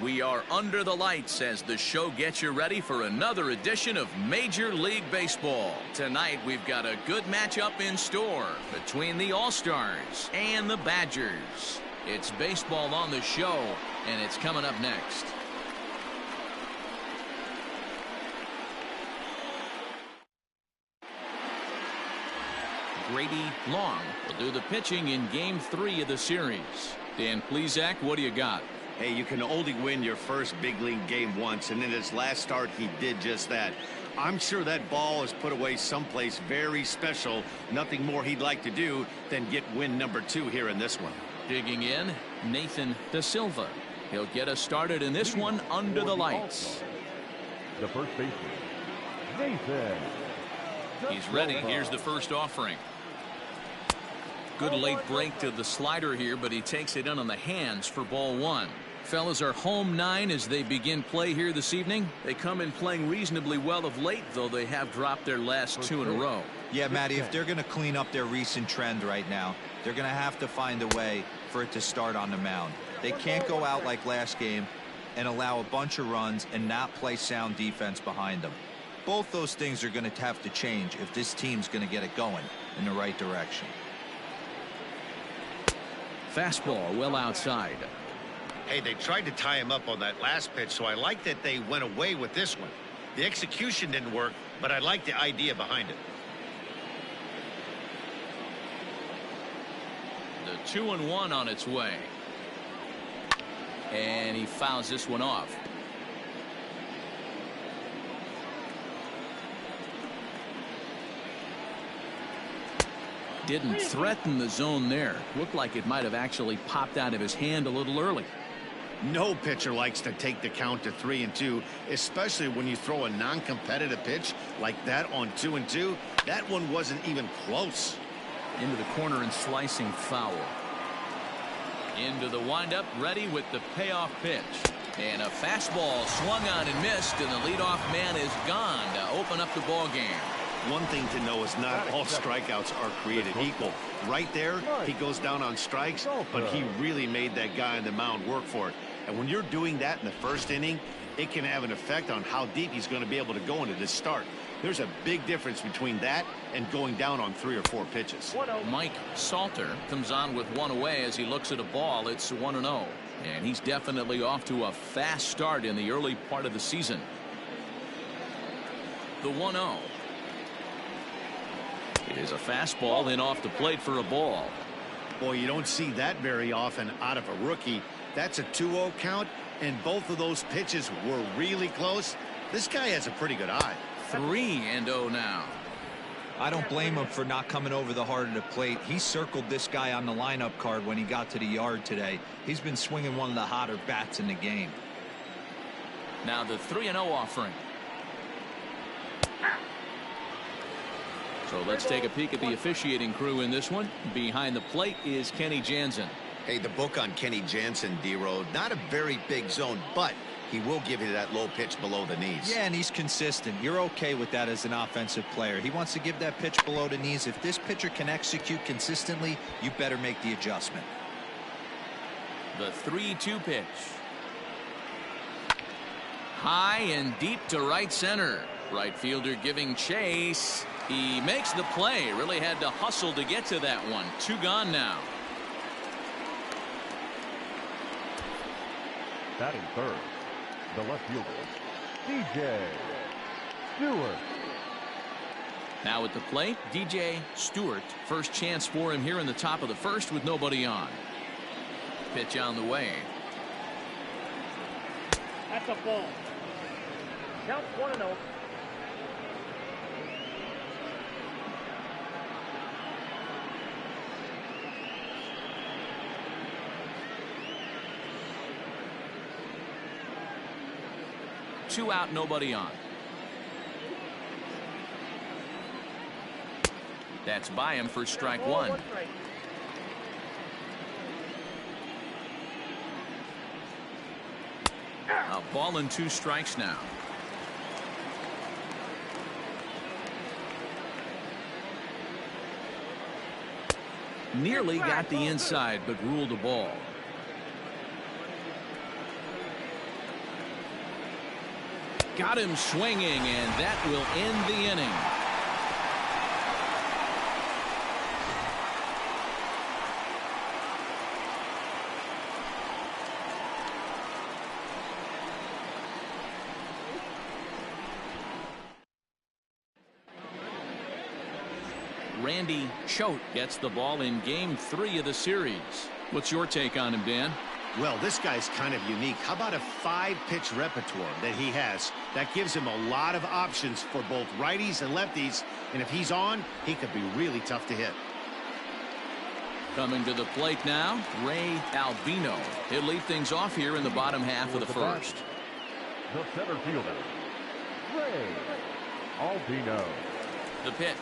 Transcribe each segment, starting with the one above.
We are under the lights as the show gets you ready for another edition of Major League Baseball. Tonight we've got a good matchup in store between the All-Stars and the Badgers. It's baseball on the show, and it's coming up next. Grady Long will do the pitching in Game 3 of the series. Dan Plesac, what do you got? Hey, you can only win your first big league game once, and in his last start, he did just that. I'm sure that ball is put away someplace very special. Nothing more he'd like to do than get win number 2 here in this one. Digging in, Nathan Da Silva. He'll get us started in this one under the lights. The first baseman, Nathan. He's ready. Here's the first offering. Good late break to the slider here, but he takes it in on the hands for ball 1. Fellas, are home 9 as they begin play here this evening. They come in playing reasonably well of late, though they have dropped their last 2 in a row. Yeah, Matty, if they're going to clean up their recent trend right now, they're going to have to find a way for it to start on the mound. They can't go out like last game and allow a bunch of runs and not play sound defense behind them. Both those things are going to have to change if this team's going to get it going in the right direction. Fastball well outside. Hey, they tried to tie him up on that last pitch, so I like that they went away with this one. The execution didn't work, but I like the idea behind it. The 2-1 on its way. And he fouls this one off. Didn't threaten the zone there. Looked like it might have actually popped out of his hand a little early. No pitcher likes to take the count to 3-2, especially when you throw a non-competitive pitch like that on 2-2. That one wasn't even close. Into the corner and slicing foul. Into the windup, ready with the payoff pitch. And a fastball swung on and missed, and the leadoff man is gone to open up the ball game. One thing to know is not all strikeouts are created equal. Right there, he goes down on strikes, but he really made that guy on the mound work for it. And when you're doing that in the first inning, it can have an effect on how deep he's going to be able to go into this start. There's a big difference between that and going down on 3 or 4 pitches. Mike Salter comes on with 1 away as he looks at a ball. It's 1-0. And he's definitely off to a fast start in the early part of the season. The 1-0. It is a fastball in off the plate for a ball. Boy, you don't see that very often out of a rookie. That's a 2-0 count, and both of those pitches were really close. This guy has a pretty good eye. 3-0 now. I don't blame him for not coming over the heart of the plate. He circled this guy on the lineup card when he got to the yard today. He's been swinging one of the hotter bats in the game. Now the 3-0 offering. So let's take a peek at the officiating crew in this one. Behind the plate is Kenny Jansen. Hey, the book on Kenny Jansen, D-Road, not a very big zone, but he will give you that low pitch below the knees. Yeah, and he's consistent. You're okay with that as an offensive player. He wants to give that pitch below the knees. If this pitcher can execute consistently, you better make the adjustment. The 3-2 pitch. High and deep to right center. Right fielder giving chase. He makes the play. Really had to hustle to get to that one. 2 gone now. Batting third, the left fielder, DJ Stewart. Now at the plate, DJ Stewart. First chance for him here in the top of the first with nobody on. Pitch on the way. That's a ball. Count 1-0. Two out, nobody on. That's by him for strike 1. A ball and 2 strikes now. Nearly got the inside, but ruled a ball. Got him swinging, and that will end the inning. Randy Choate gets the ball in game 3 of the series. What's your take on him, Dan? Well, this guy's kind of unique. How about a 5-pitch repertoire that he has? That gives him a lot of options for both righties and lefties. And if he's on, he could be really tough to hit. Coming to the plate now, Ray Albino. He'll lead things off here in the bottom half of the first. The center fielder, Ray Albino. The pitch.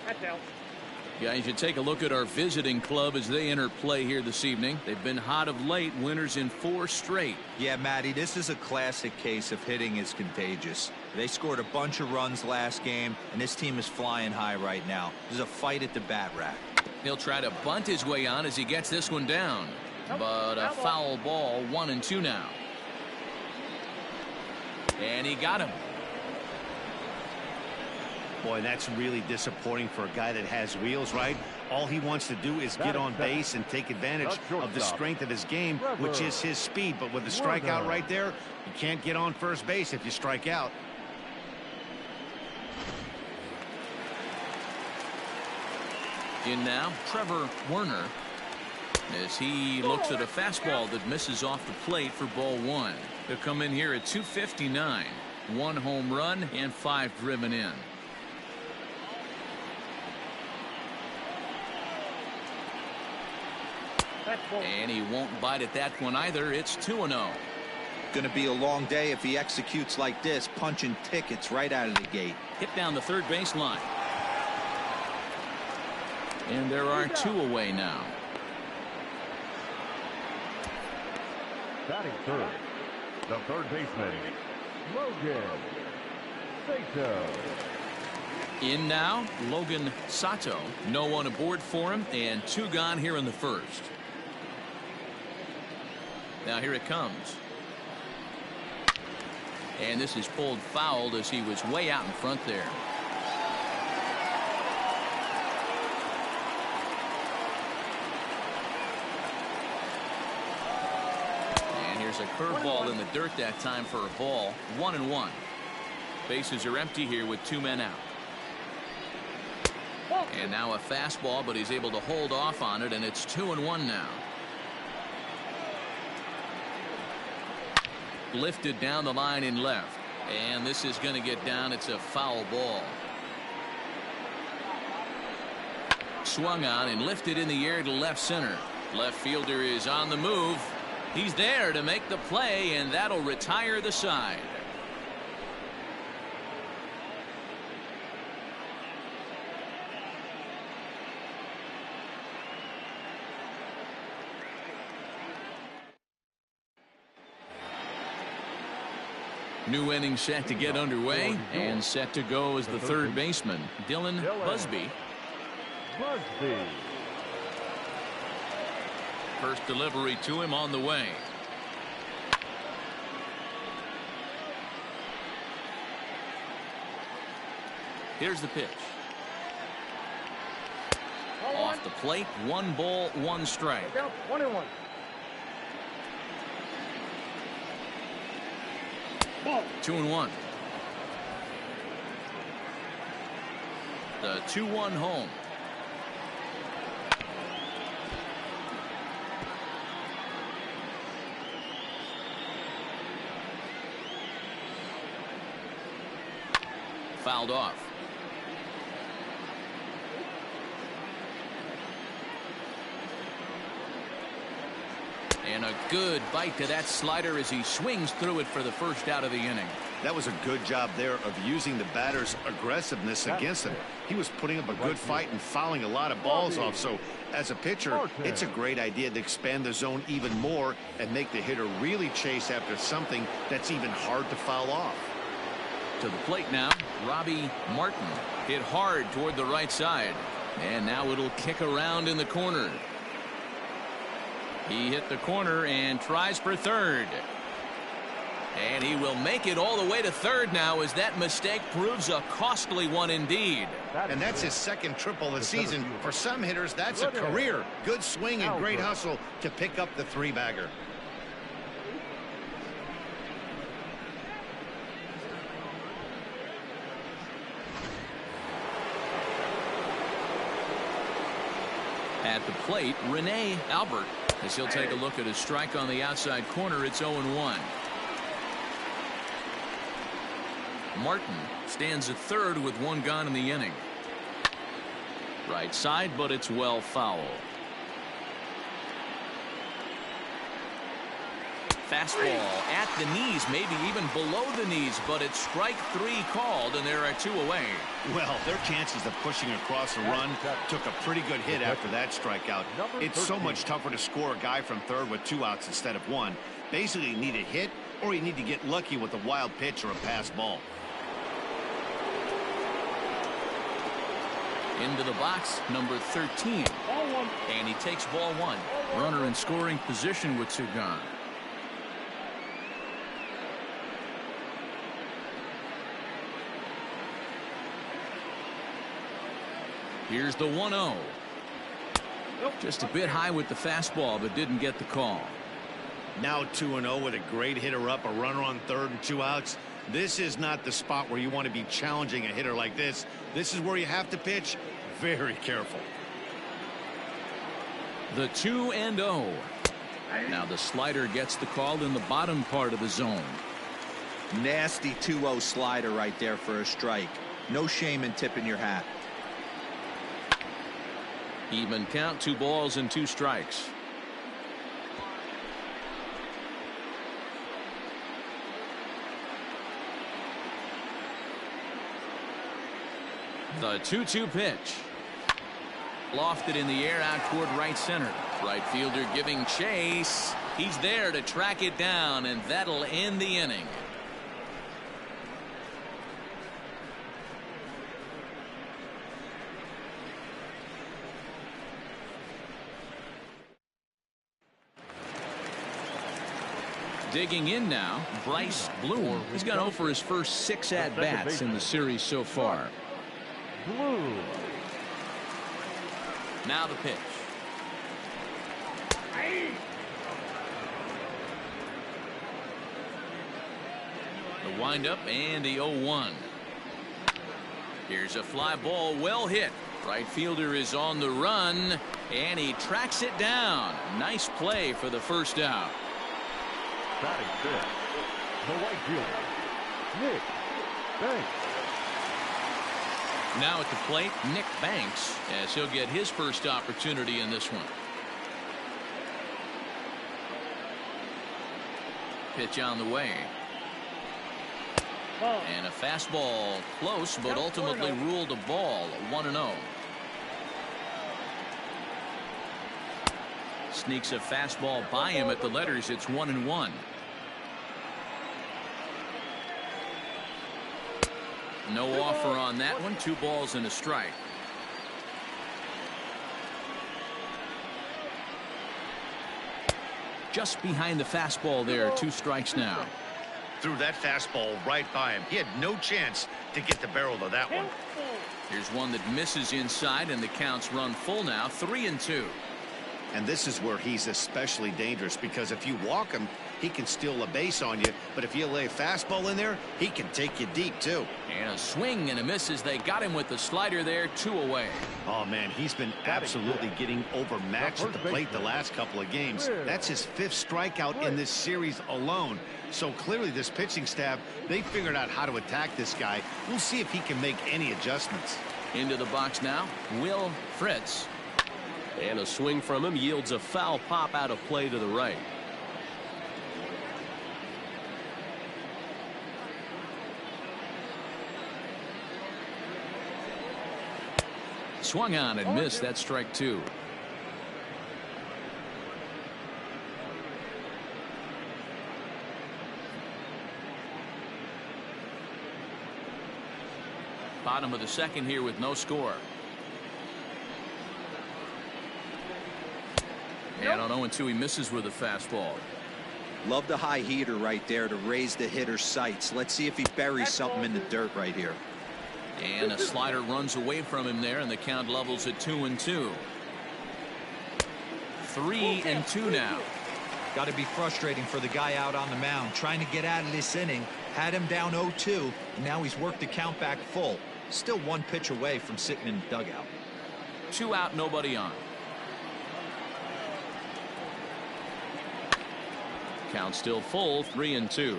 That's out. Guys, you take a look at our visiting club as they enter play here this evening. They've been hot of late, winners in 4 straight. Yeah, Matty, this is a classic case of hitting is contagious. They scored a bunch of runs last game, and this team is flying high right now. There's a fight at the bat rack. He'll try to bunt his way on as he gets this one down. But a foul ball, 1-2 now. And he got him. Boy, that's really disappointing for a guy that has wheels, right? All he wants to do is get on base and take advantage of the strength of his game, which is his speed. But with the strikeout right there, you can't get on first base if you strike out. In now, Trevor Werner, as he looks at a fastball that misses off the plate for ball 1. They'll come in here at 259. 1 home run and 5 driven in. And he won't bite at that one either. It's 2-0. Going to be a long day if he executes like this, punching tickets right out of the gate. Hit down the third base line. And there are 2 away now. Batting third, the third baseman, Logan Sato. In now, Logan Sato. No one aboard for him, and 2 gone here in the first. Now here it comes. And this is pulled fouled as he was way out in front there. And here's a curveball in the dirt that time for a ball. 1-1. Bases are empty here with 2 men out. And now a fastball, but he's able to hold off on it, and it's 2-1 now. Lifted down the line in left, and this is going to get down. It's a foul ball. Swung on and lifted in the air to left center. Left fielder is on the move. He's there to make the play, and that'll retire the side. New inning set to get underway, and set to go as the third baseman, Dylan Busby. First delivery to him on the way. Here's the pitch. Off the plate, 1 ball, 1 strike. 1-1. 2-1. The 2-1 home. Fouled off. And a good bite to that slider as he swings through it for the first out of the inning. That was a good job there of using the batter's aggressiveness against him. He was putting up a good fight and fouling a lot of balls off. So as a pitcher, it's a great idea to expand the zone even more and make the hitter really chase after something that's even hard to foul off. To the plate now, Robbie Martin hit hard toward the right side. And now it'll kick around in the corner. He hit the corner and tries for third. And he will make it all the way to third now as that mistake proves a costly one indeed. And that's his second triple this season. For some hitters, that's a career. Good swing and great hustle to pick up the three-bagger. At the plate, Rene Albert, as he'll take a look at his strike on the outside corner. It's 0-1. Martin stands at third with one gone in the inning. Right side, but it's well foul. Fastball at the knees, maybe even below the knees, but it's strike three called, and there are two away. Well, their chances of pushing across a run took a pretty good hit after that strikeout. It's so much tougher to score a guy from third with 2 outs instead of 1. Basically, you need a hit, or you need to get lucky with a wild pitch or a pass ball. Into the box, number 13. And he takes ball 1. Runner in scoring position with 2 gone. Here's the 1-0. Just a bit high with the fastball, but didn't get the call. Now 2-0 with a great hitter up, a runner on third and 2 outs. This is not the spot where you want to be challenging a hitter like this. This is where you have to pitch very careful. The 2-0. Now the slider gets the call in the bottom part of the zone. Nasty 2-0 slider right there for a strike. No shame in tipping your hat. Even count, 2 balls and 2 strikes. The 2-2 pitch. Lofted in the air out toward right center. Right fielder giving chase. He's there to track it down, and that'll end the inning. Digging in now, Bryce Bloom. He's gone 0 for his first 6 at-bats in the series so far. Blue. Now the pitch. The windup and the 0-1. Here's a fly ball, well hit. Right fielder is on the run, and he tracks it down. Nice play for the first out. Batting fifth, the right fielder, Nick Banks. Now at the plate, Nick Banks, as he'll get his first opportunity in this one. Pitch on the way. And a fastball close, but ultimately ruled a ball. 1-0. Sneaks a fastball by him at the letters. It's 1-1. No offer on that one. 2 balls and a strike. Just behind the fastball there. 2 strikes now. Threw that fastball right by him. He had no chance to get the barrel of that one. Here's one that misses inside, and the counts run full now. 3-2. And this is where he's especially dangerous, because if you walk him, he can steal a base on you. But if you lay a fastball in there, he can take you deep, too. And a swing and a miss as they got him with the slider there. 2 away. Oh, man, he's been absolutely getting overmatched at the plate the last couple of games. That's his 5th strikeout in this series alone. So clearly this pitching staff, they figured out how to attack this guy. We'll see if he can make any adjustments. Into the box now, Will Fritz. And a swing from him yields a foul pop out of play to the right. Swung on and missed. That's strike 2. Bottom of the second here with no score. And on 0-2, he misses with a fastball. Love the high heater right there to raise the hitter's sights. Let's see if he buries something in the dirt right here. And a slider runs away from him there, and the count levels at 2-2. 3-2 now. Got to be frustrating for the guy out on the mound, trying to get out of this inning. Had him down 0-2, and now he's worked the count back full. Still one pitch away from sitting in the dugout. 2 out, nobody on. Count still full, 3-2.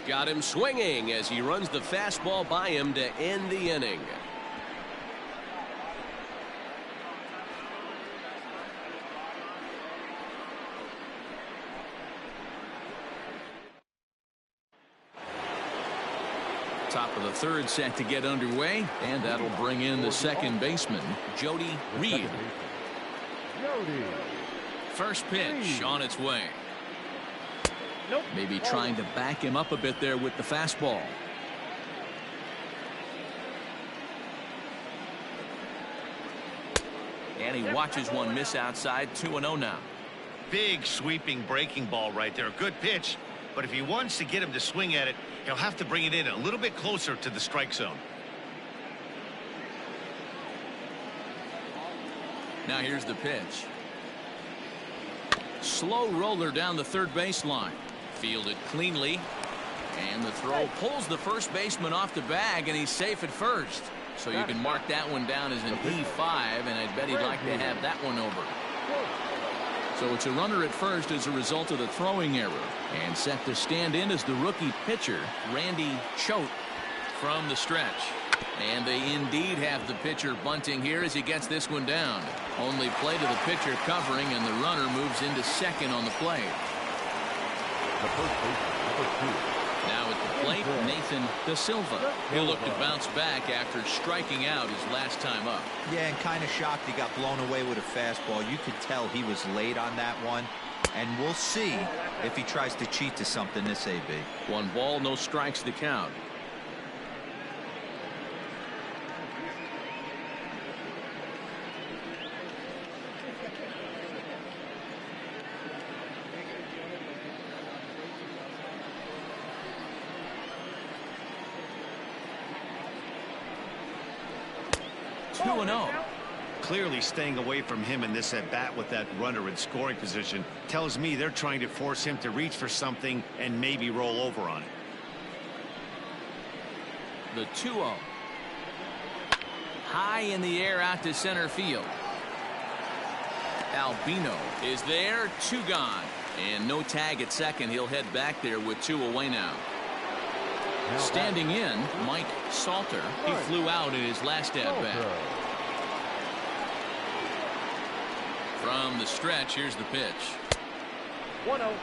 Got him swinging as he runs the fastball by him to end the inning. Top of the third set to get underway, and that'll bring in the second baseman, Jody Reed. First pitch on its way. Maybe trying to back him up a bit there with the fastball. And he watches one miss outside. 2-0 now. Big sweeping breaking ball right there. Good pitch. But if he wants to get him to swing at it, he'll have to bring it in a little bit closer to the strike zone. Now here's the pitch. Slow roller down the third baseline. Fielded cleanly. And the throw pulls the first baseman off the bag, and he's safe at first. So you can mark that one down as an E5, and I bet he'd like to have that one over. So it's a runner at first as a result of the throwing error. And set to stand in as the rookie pitcher, Randy Choate, from the stretch. And they indeed have the pitcher bunting here as he gets this one down. Only play to the pitcher covering, and the runner moves into second on the play. Now at the plate, Nathan Da Silva. He'll look to bounce back after striking out his last time up. Yeah, and kind of shocked he got blown away with a fastball. You could tell he was late on that one. And we'll see if he tries to cheat to something this AB. 1 ball, no strikes, the count. Clearly staying away from him in this at bat with that runner in scoring position tells me they're trying to force him to reach for something and maybe roll over on it. The 2-0. High in the air out to center field. Albino is there. 2 gone. And no tag at second. He'll head back there with 2 away now. Standing in, Mike Salter. He flew out in his last at bat. From the stretch, here's the pitch. 1-0.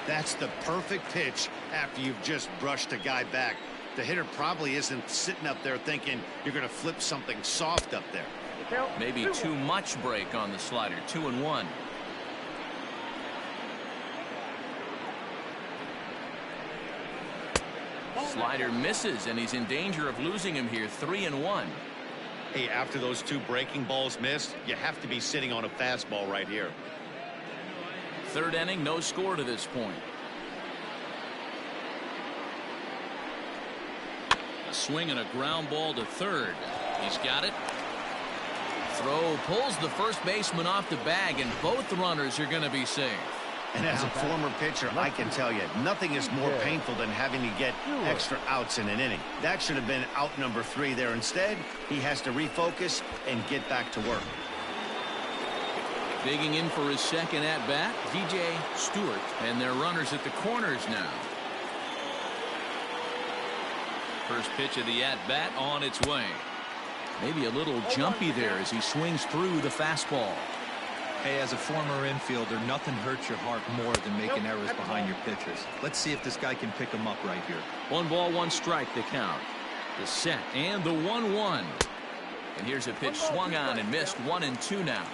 That's the perfect pitch after you've just brushed a guy back. The hitter probably isn't sitting up there thinking you're going to flip something soft up there. Maybe too much break on the slider. 2-1. Slider misses, and he's in danger of losing him here. 3-1. Hey, after those 2 breaking balls missed, you have to be sitting on a fastball right here. Third inning, no score to this point. A swing and a ground ball to third. He's got it. Throw pulls the first baseman off the bag, and both runners are going to be safe. And as a former pitcher, I can tell you, nothing is more painful than having to get extra outs in an inning. That should have been out number 3 there. Instead, he has to refocus and get back to work. Digging in for his second at-bat, DJ Stewart, and their runners at the corners now. First pitch of the at-bat on its way. Maybe a little jumpy there as he swings through the fastball. Hey, as a former infielder, nothing hurts your heart more than making errors behind your pitchers. Let's see if this guy can pick them up right here. 1 ball, 1 strike the count. The set and the 1-1. And here's a pitch swung on and missed. 1-2 now.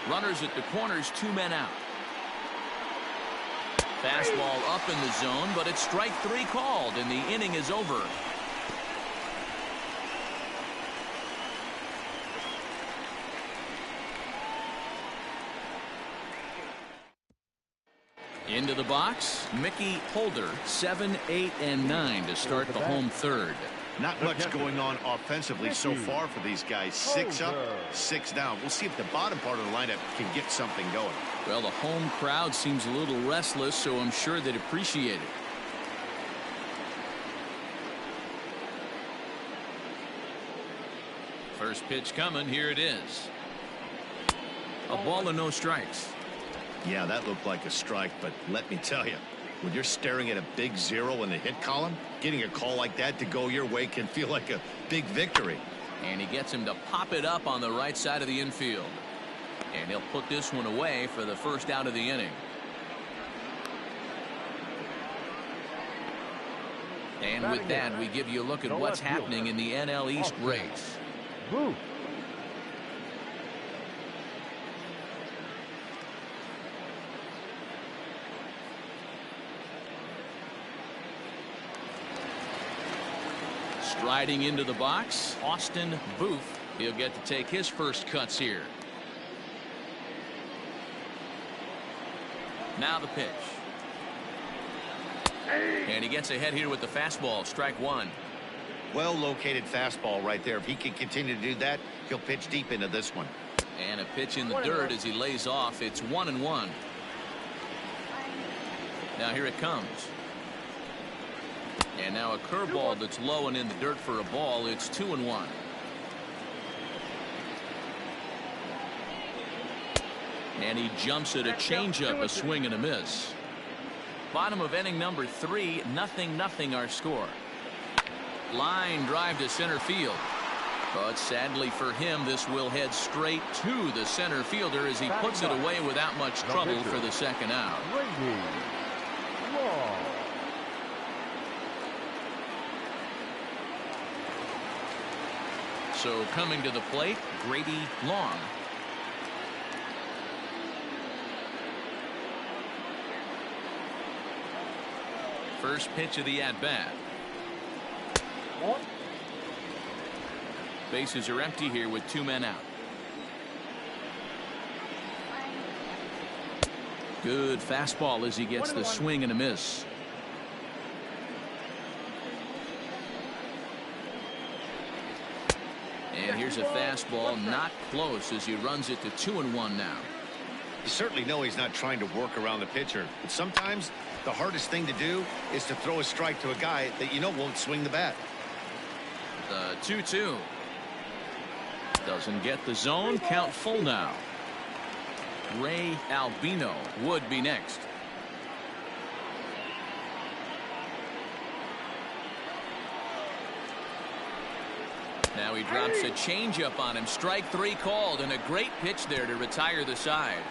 Runners at the corners, 2 men out. Fastball up in the zone, but it's strike 3 called, and the inning is over. Into the box, Mickey Holder, 7, 8, and 9 to start the home third. Not much going on offensively so far for these guys. 6 up, 6 down. We'll see if the bottom part of the lineup can get something going. Well, the home crowd seems a little restless, so I'm sure they'd appreciate it. First pitch coming. Here it is. A ball and no strikes. Yeah, that looked like a strike, but let me tell you, when you're staring at a big 0 in the hit column, getting a call like that to go your way can feel like a big victory. And he gets him to pop it up on the right side of the infield. And he'll put this one away for the first out of the inning. And with that, we give you a look at what's happening in the NL East race. Booth. Striding into the box, Austin Booth. He'll get to take his first cuts here. Now the pitch. And he gets ahead here with the fastball. Strike 1. Well located fastball right there. If he can continue to do that, he'll pitch deep into this one. And a pitch in the dirt as he lays off. It's 1-1. Now here it comes. And now a curveball that's low and in the dirt for a ball. It's 2-1. And he jumps at a changeup, a swing and a miss. Bottom of inning number 3, 0-0 our score. Line drive to center field. But sadly for him, this will head straight to the center fielder as he puts it away without much trouble for the second out. So coming to the plate, Grady Long. First pitch of the at-bat. Bases are empty here with 2 men out. Good fastball as he gets the swing and a miss. And here's a fastball not close as he runs it to 2-1 now. You certainly know he's not trying to work around the pitcher, but sometimes the hardest thing to do is to throw a strike to a guy that you know won't swing the bat. The 2-2 doesn't get the zone. Count full now. Ray Albino would be next. Now he drops a changeup on him. Strike 3 called, and a great pitch there to retire the side.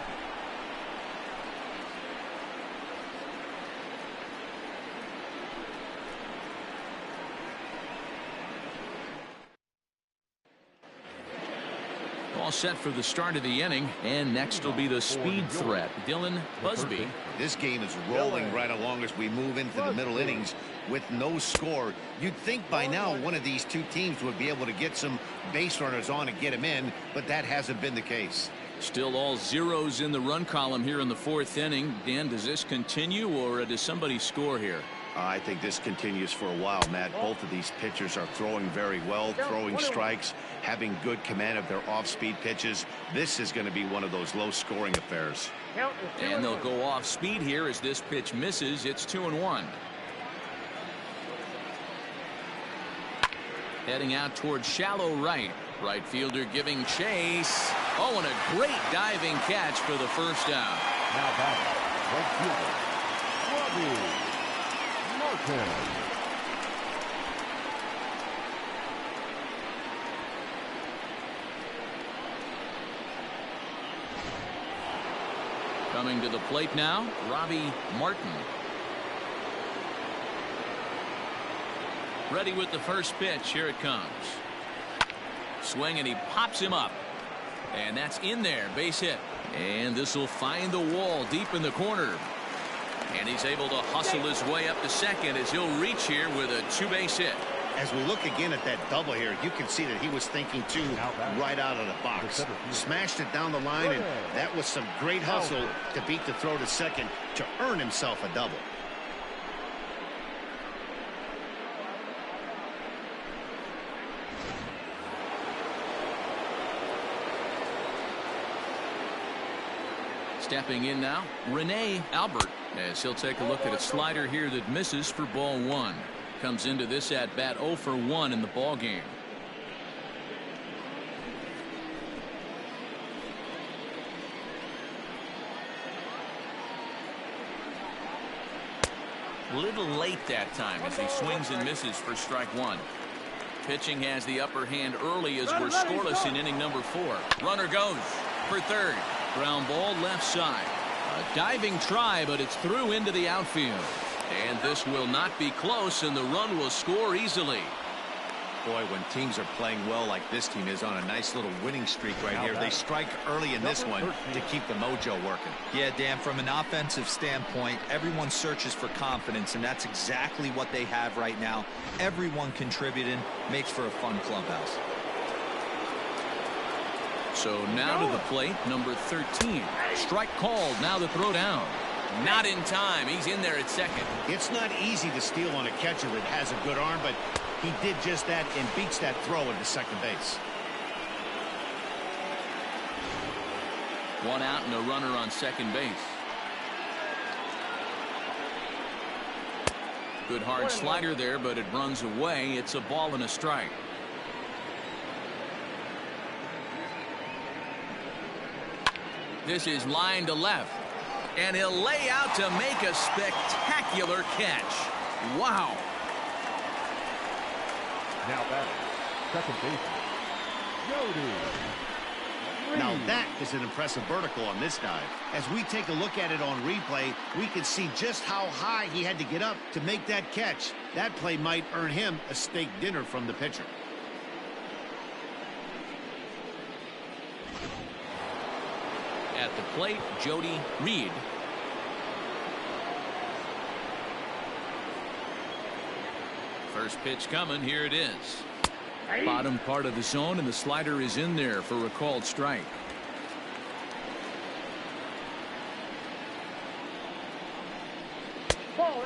All set for the start of the inning, and next will be the speed threat, Dylan Busby. This game is rolling right along as we move into the middle innings with no score. You'd think by now one of these 2 teams would be able to get some base runners on and get them in, but that hasn't been the case. Still all zeros in the run column here in the 4th inning. Dan, does this continue, or does somebody score here? I think this continues for a while, Matt. Both of these pitchers are throwing very well, throwing strikes, having good command of their off-speed pitches. This is going to be one of those low-scoring affairs. And they'll go off speed here as this pitch misses. It's 2-1. Heading out towards shallow right. Right fielder giving chase. Oh, and a great diving catch for the first out. Now back, right fielder, Robbie Martin. Coming to the plate now, Robbie Martin. Ready with the first pitch. Here it comes. Swing, and he pops him up. And that's in there. Base hit. And this will find the wall deep in the corner. And he's able to hustle his way up to second as he'll reach here with a two-base hit. As we look again at that double here, you can see that he was thinking too right out of the box. Smashed it down the line, and that was some great hustle to beat the throw to second to earn himself a double. Stepping in now, Rene Albert, as he'll take a look at a slider here that misses for ball one. Comes into this at bat 0 for 1 in the ball game. A little late that time as he swings and misses for strike one. Pitching has the upper hand early as we're scoreless in inning number 4. Runner goes for third. Ground ball left side. A diving try, but it's through into the outfield. And this will not be close, and the run will score easily. Boy, when teams are playing well like this team is on a nice little winning streak right here, they strike early in this one to keep the mojo working. Yeah, Dan, from an offensive standpoint, everyone searches for confidence, and that's exactly what they have right now. Everyone contributing makes for a fun clubhouse. So now to the plate, number 13. Strike called, now the throw down. Not in time. He's in there at second. It's not easy to steal on a catcher that has a good arm, but he did just that and beats that throw into second base. One out and a runner on second base. Good hard slider there, but it runs away. It's a ball and a strike. This is line to left. And he'll lay out to make a spectacular catch. Wow. Now batting, second baseman, Jody. Now that is an impressive vertical on this dive. As we take a look at it on replay, we can see just how high he had to get up to make that catch. That play might earn him a steak dinner from the pitcher. At the plate, Jody Reed. First pitch coming. Here it is. Bottom part of the zone, and the slider is in there for a called strike.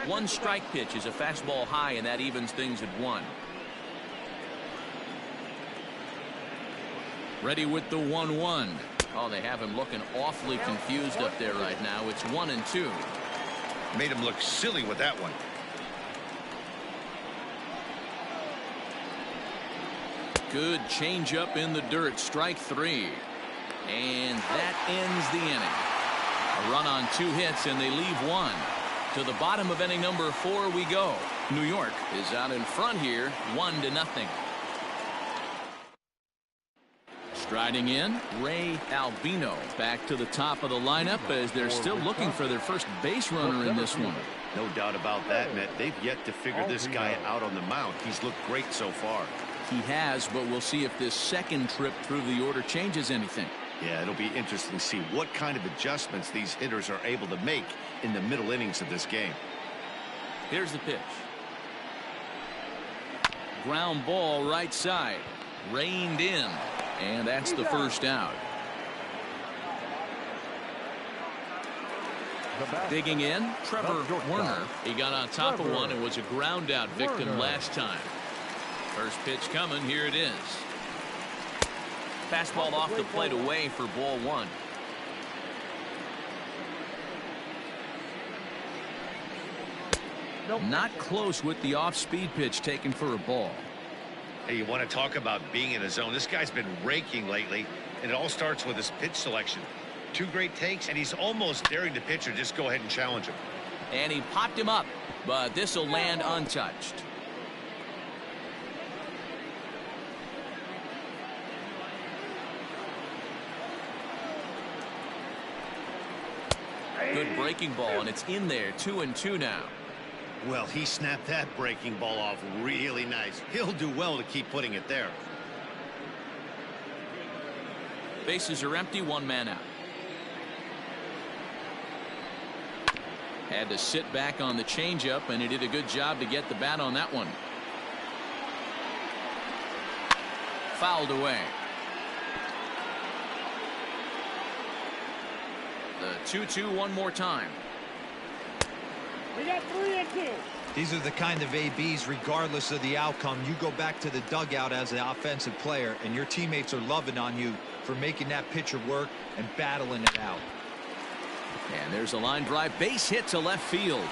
One strike pitch is a fastball high, and that evens things at 1. Ready with the 1-1. Oh, they have him looking awfully confused up there right now. It's 1-2. Made him look silly with that one. Good changeup in the dirt. Strike 3. And that ends the inning. A run on 2 hits, and they leave 1. To the bottom of inning number 4 we go. New York is out in front here, 1-0. Striding in, Ray Albino back to the top of the lineup as they're still looking for their first base runner in this one. No doubt about that, Matt. They've yet to figure this guy out on the mound. He's looked great so far. He has, but we'll see if this second trip through the order changes anything. Yeah, it'll be interesting to see what kind of adjustments these hitters are able to make in the middle innings of this game. Here's the pitch. Ground ball right side. Reined in. And that's the first out. Digging in, Trevor Werner. He got on top of one and was a ground out victim last time. First pitch coming. Here it is. Fastball off the plate away for ball 1. Not close with the off-speed pitch taken for a ball. Hey, you want to talk about being in a zone? This guy's been raking lately, and it all starts with his pitch selection. 2 great takes, and he's almost daring the pitcher just go ahead and challenge him. And he popped him up, but this will land untouched. Good breaking ball, and it's in there. 2-2 now. Well, he snapped that breaking ball off really nice. He'll do well to keep putting it there. Bases are empty, one man out. Had to sit back on the changeup, and he did a good job to get the bat on that one. Fouled away. The 2-2 one more time. We got 3-2. These are the kind of ABs, regardless of the outcome. You go back to the dugout as an offensive player, and your teammates are loving on you for making that pitcher work and battling it out. And there's a line drive, base hit to left field.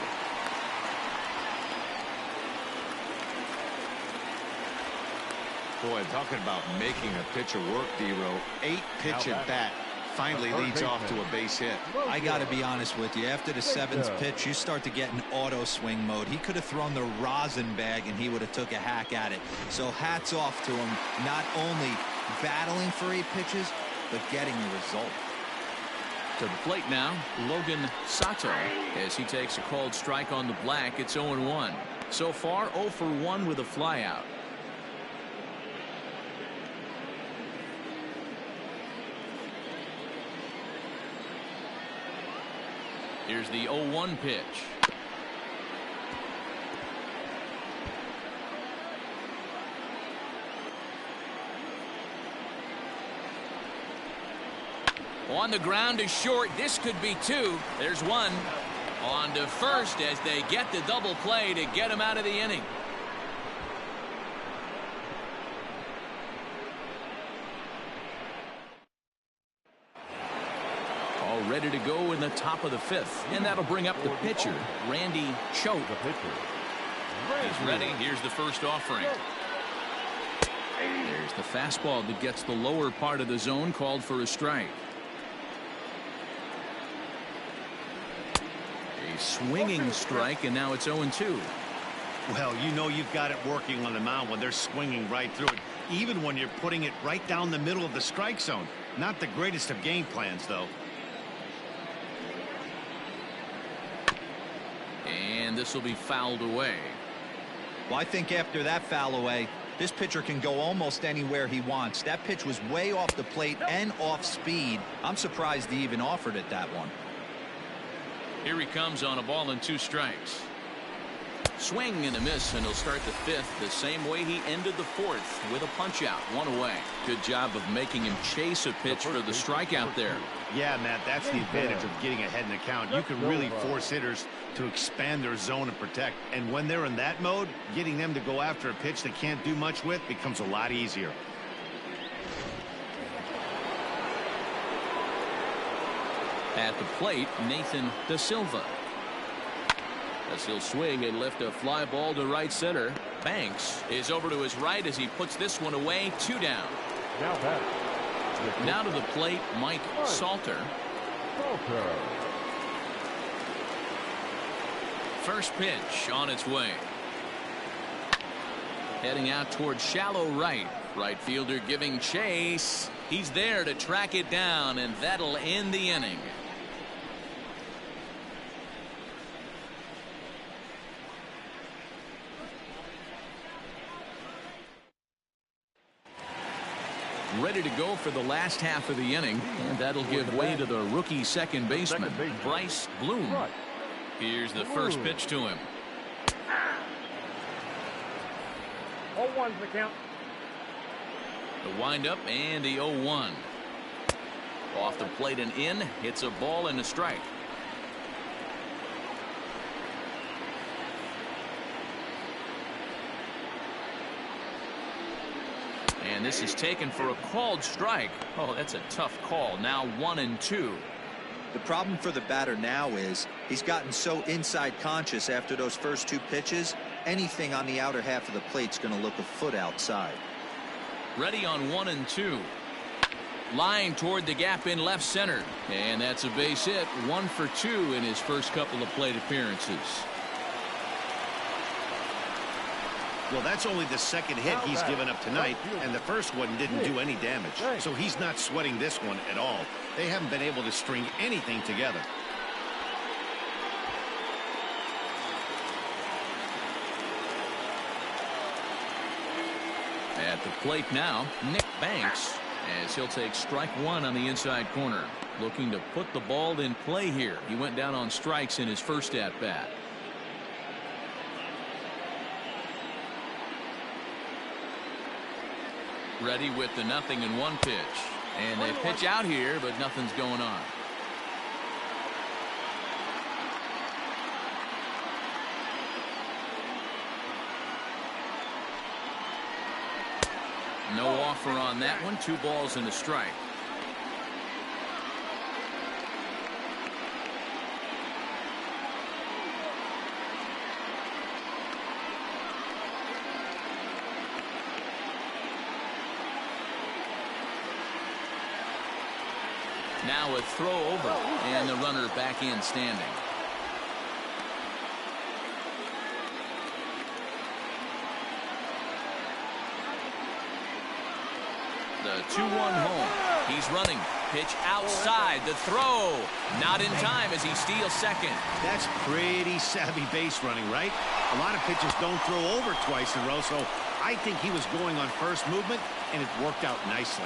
Boy, talking about making a pitcher work, D-Row. 8-pitch at bat finally leads off to a base hit. I got to be honest with you. After the 7th pitch, you start to get in auto swing mode. He could have thrown the rosin bag, and he would have took a hack at it. So hats off to him, not only battling for 8 pitches, but getting the result. To the plate now, Logan Sato, as he takes a called strike on the black. It's 0-1. So far, 0 for 1 with a flyout. Here's the 0-1 pitch. On the ground is short. This could be 2. There's 1. On to first as they get the double play to get him out of the inning. All ready to go in the top of the 5th. And that'll bring up the pitcher, Randy Choate. He's ready. Here's the first offering. There's the fastball that gets the lower part of the zone, called for a strike. A swinging strike, and now it's 0-2. Well, you know you've got it working on the mound when they're swinging right through it, even when you're putting it right down the middle of the strike zone. Not the greatest of game plans, though. And this will be fouled away. Well, I think after that foul away, this pitcher can go almost anywhere he wants. That pitch was way off the plate and off speed. I'm surprised he even offered it that one. Here he comes on a ball and 2 strikes. Swing and a miss, and he'll start the 5th the same way he ended the 4th, with a punch out, 1 away. Good job of making him chase a pitch for the strikeout there. Yeah, Matt, that's the advantage of getting ahead in the count. You can really force hitters to expand their zone and protect. And when they're in that mode, getting them to go after a pitch they can't do much with becomes a lot easier. At the plate, Nathan Da Silva. As he'll swing and lift a fly ball to right center. Banks is over to his right as he puts this one away. 2 down. Now to the plate, Mike Salter. First pitch on its way. Heading out towards shallow right. Right fielder giving chase. He's there to track it down, and that'll end the inning. Ready to go for the last half of the inning, and that'll give way to the rookie second baseman, Bryce Bloom. Here's the first pitch to him. 0-1's the count. The windup and the 0-1. Off the plate and in. Hits a ball and a strike. And this is taken for a called strike. Oh, that's a tough call. Now 1-2. The problem for the batter now is he's gotten so inside conscious after those first 2 pitches. Anything on the outer half of the plate's going to look a foot outside. Ready on 1-2. Line toward the gap in left center. And that's a base hit. 1 for 2 in his first couple of plate appearances. Well, that's only the second hit he's given up tonight, and the first one didn't do any damage. So he's not sweating this one at all. They haven't been able to string anything together. At the plate now, Nick Banks, as he'll take strike one on the inside corner. Looking to put the ball in play here. He went down on strikes in his first at bat. Ready with the 0-1 pitch. And they pitch out here, but nothing's going on. No offer on that one. 2 balls and a strike. Now a throw over, and the runner back in standing. The 2-1 home. He's running. Pitch outside. The throw. Not in time as he steals second. That's pretty savvy base running, right? A lot of pitchers don't throw over twice in a row, so I think he was going on first movement, and it worked out nicely.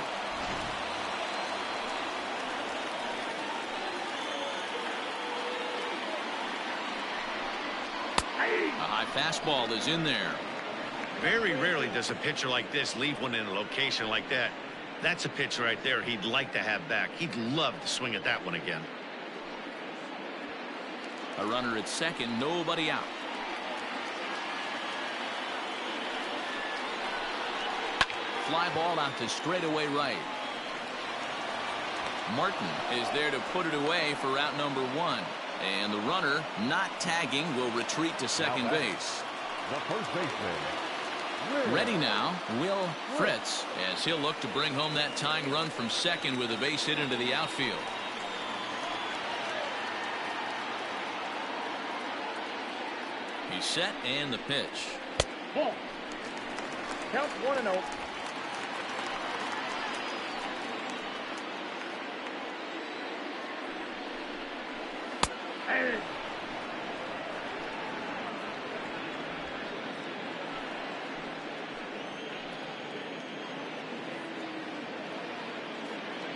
A high fastball is in there. Very rarely does a pitcher like this leave one in a location like that. That's a pitch right there he'd like to have back. He'd love to swing at that one again. A runner at second, nobody out. Fly ball out to straightaway right. Martin is there to put it away for out number 1. And the runner, not tagging, will retreat to second base. The first baseman. Ready now, Will Fritz, as he'll look to bring home that tying run from second with a base hit into the outfield. He's set, and the pitch. Ball. Count 1-0.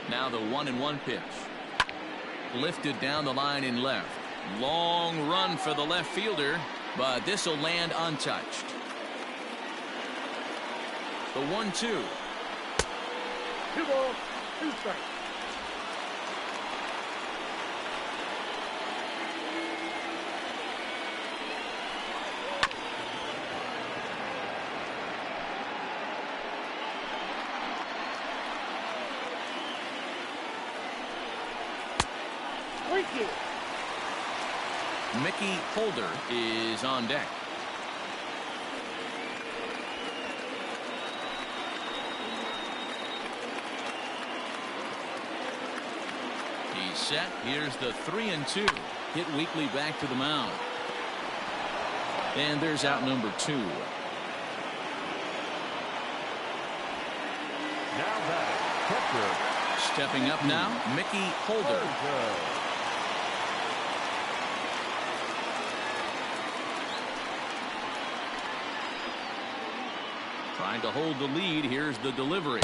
Now the 1-1 pitch. Lifted down the line in left. Long run for the left fielder, but this will land untouched. The 1-2. 2 balls, 2 strikes. Mickey Holder is on deck. He's set. Here's the 3-2. Hit weakly back to the mound. And there's out number 2. Now that catcher. Stepping up now, Mickey Holder. Trying to hold the lead. Here's the delivery.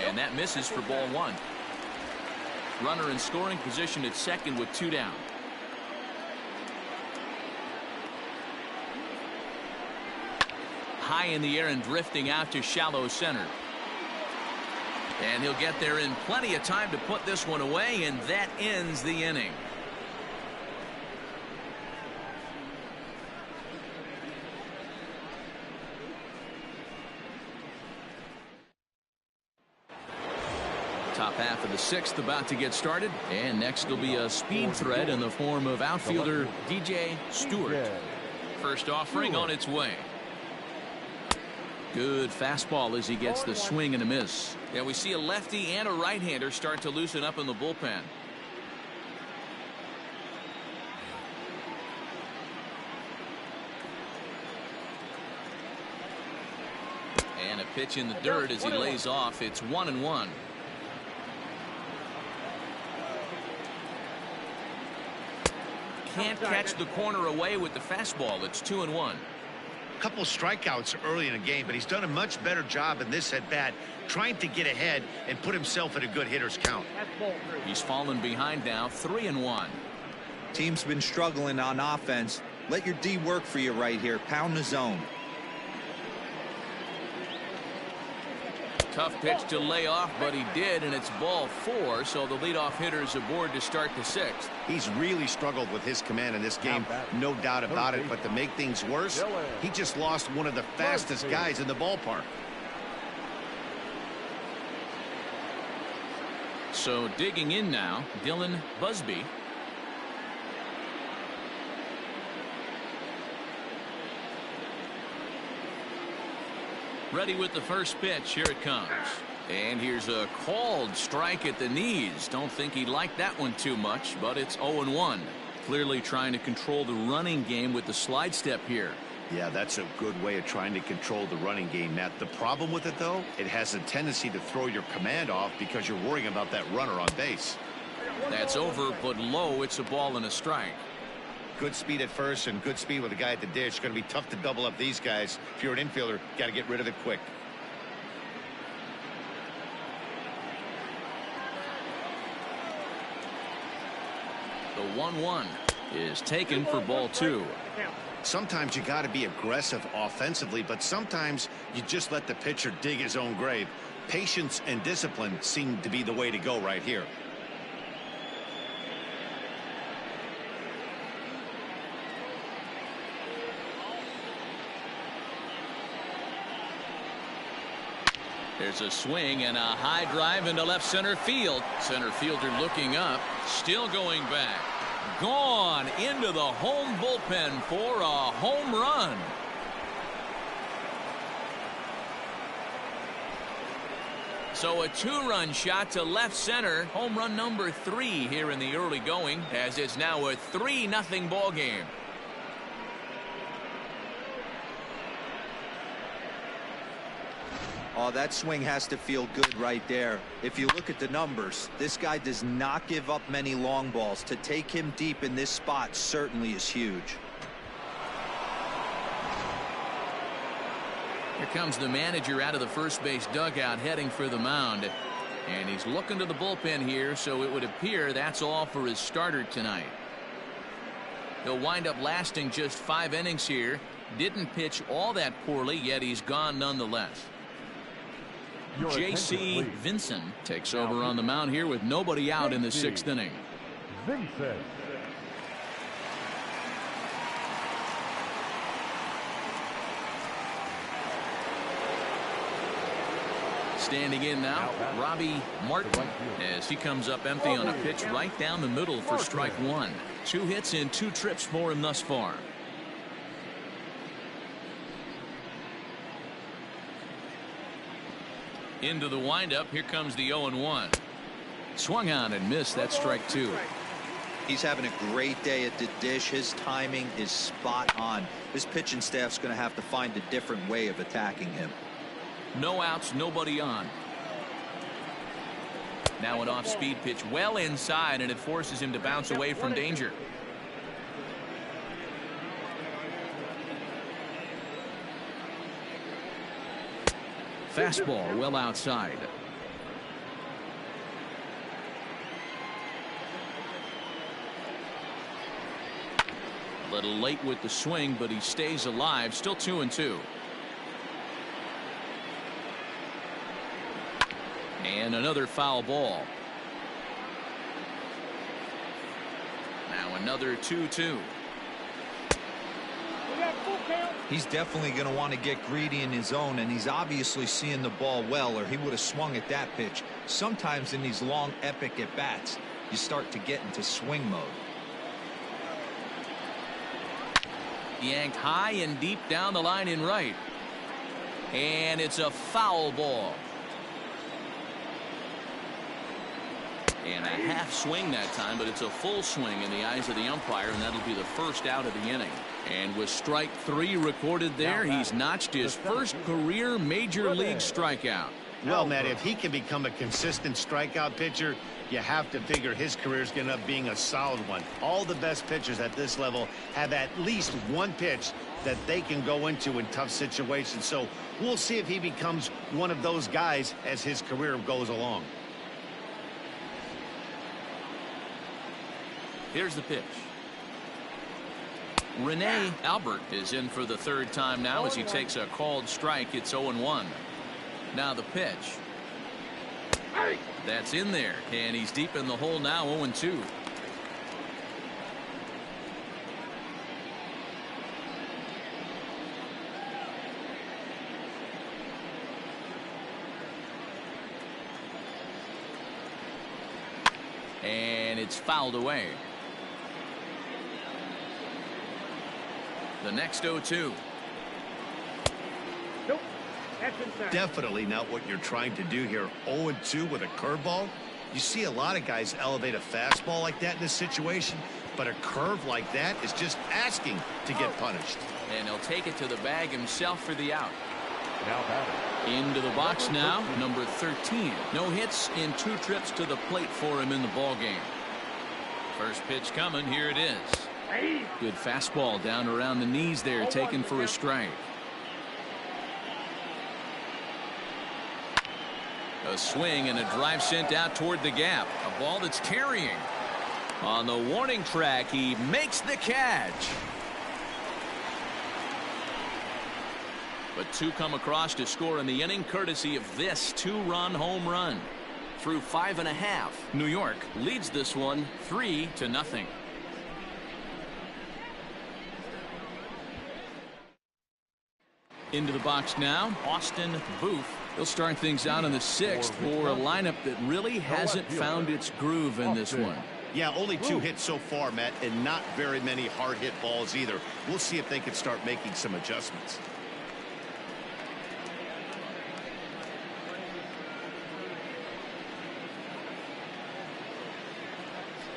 And that misses for ball 1. Runner in scoring position at second with 2 down. High in the air and drifting out to shallow center. And he'll get there in plenty of time to put this one away, and that ends the inning. Top half of the 6th about to get started, and next will be a speed threat in the form of outfielder DJ Stewart. First offering on its way. Good fastball as he gets the swing and a miss. Yeah, we see a lefty and a right-hander start to loosen up in the bullpen. And a pitch in the dirt as he lays off. It's 1-1. Can't catch the corner away with the fastball. It's 2-1. couple strikeouts early in the game, but he's done a much better job in this at bat trying to get ahead and put himself in a good hitter's count. He's fallen behind now, 3-1. Team's been struggling on offense. Let your D work for you right here. Pound the zone. Tough pitch to lay off, but he did, and it's ball 4, so the leadoff hitter is aboard to start the 6th. He's really struggled with his command in this game, no doubt about it, but to make things worse, he just lost one of the fastest guys in the ballpark. So digging in now, Dylan Busby. Ready with the first pitch. Here it comes. And here's a called strike at the knees. Don't think he liked that one too much, but it's 0-1. Clearly trying to control the running game with the slide step here. Yeah, that's a good way of trying to control the running game, Matt. The problem with it, though, it has a tendency to throw your command off because you're worrying about that runner on base. That's over, but low. It's a ball and a strike. Good speed at first and good speed with the guy at the dish. Going to be tough to double up these guys. If you're an infielder, got to get rid of it quick. The 1-1 is taken for ball 2. Sometimes you got to be aggressive offensively, but sometimes you just let the pitcher dig his own grave. Patience and discipline seem to be the way to go right here. There's a swing and a high drive into left center field. Center fielder looking up, still going back. Gone into the home bullpen for a home run. So a 2-run shot to left center. Home run number 3 here in the early going, as it's now a 3-0 ball game. Oh, that swing has to feel good right there. If you look at the numbers, this guy does not give up many long balls. To take him deep in this spot certainly is huge. Here comes the manager out of the first base dugout heading for the mound. And he's looking to the bullpen here, so it would appear that's all for his starter tonight. He'll wind up lasting just 5 innings here. Didn't pitch all that poorly, yet he's gone nonetheless. J.C. Vincent takes over on the mound here with nobody out in the 6th inning. Vincent. Standing in now, Robbie Martin, as he comes up empty on a pitch right down the middle for strike 1. 2 hits and 2 trips for him thus far. Into the windup. Here comes the 0-1. Swung on and missed. That's strike 2. He's having a great day at the dish. His timing is spot on. His pitching staff's going to have to find a different way of attacking him. No outs, nobody on. Now an off-speed pitch well inside, and it forces him to bounce away from danger. Fastball well outside. A little late with the swing, but he stays alive. Still 2-2. And another foul ball. Now another 2-2. He's definitely going to want to get greedy in his zone, and he's obviously seeing the ball well, or he would have swung at that pitch. Sometimes in these long epic at bats, you start to get into swing mode. Yanked high and deep down the line in right. And it's a foul ball. And a half swing that time, but it's a full swing in the eyes of the umpire, and that'll be the first out of the inning. And with strike 3 recorded there, he's notched his first career major league strikeout. Well, Matt, if he can become a consistent strikeout pitcher, you have to figure his career is going to end up being a solid one. All the best pitchers at this level have at least one pitch that they can go into in tough situations. So we'll see if he becomes one of those guys as his career goes along. Here's the pitch. Rene Albert is in for the third time now as he takes a called strike. It's 0-1. Now the pitch. That's in there, and he's deep in the hole now, 0-2. And it's fouled away. The next 0-2. Nope. That's inside. Definitely not what you're trying to do here. 0-2 with a curveball. You see a lot of guys elevate a fastball like that in this situation, but a curve like that is just asking to get punished. And he'll take it to the bag himself for the out. Now batting. Into the box now, number 13. No hits in 2 trips to the plate for him in the ball game. First pitch coming. Here it is. Good fastball down around the knees there, taken for a strike. A swing and a drive sent out toward the gap. A ball that's carrying. On the warning track, he makes the catch. But 2 come across to score in the inning, courtesy of this 2-run home run. Through 5.5, New York leads this one 3-0. Into the box now, Austin Booth. He'll start things out in the 6th for a lineup that really hasn't found its groove in this one. Yeah, only 2 hits so far, Matt, and not very many hard hit balls either. We'll see if they can start making some adjustments.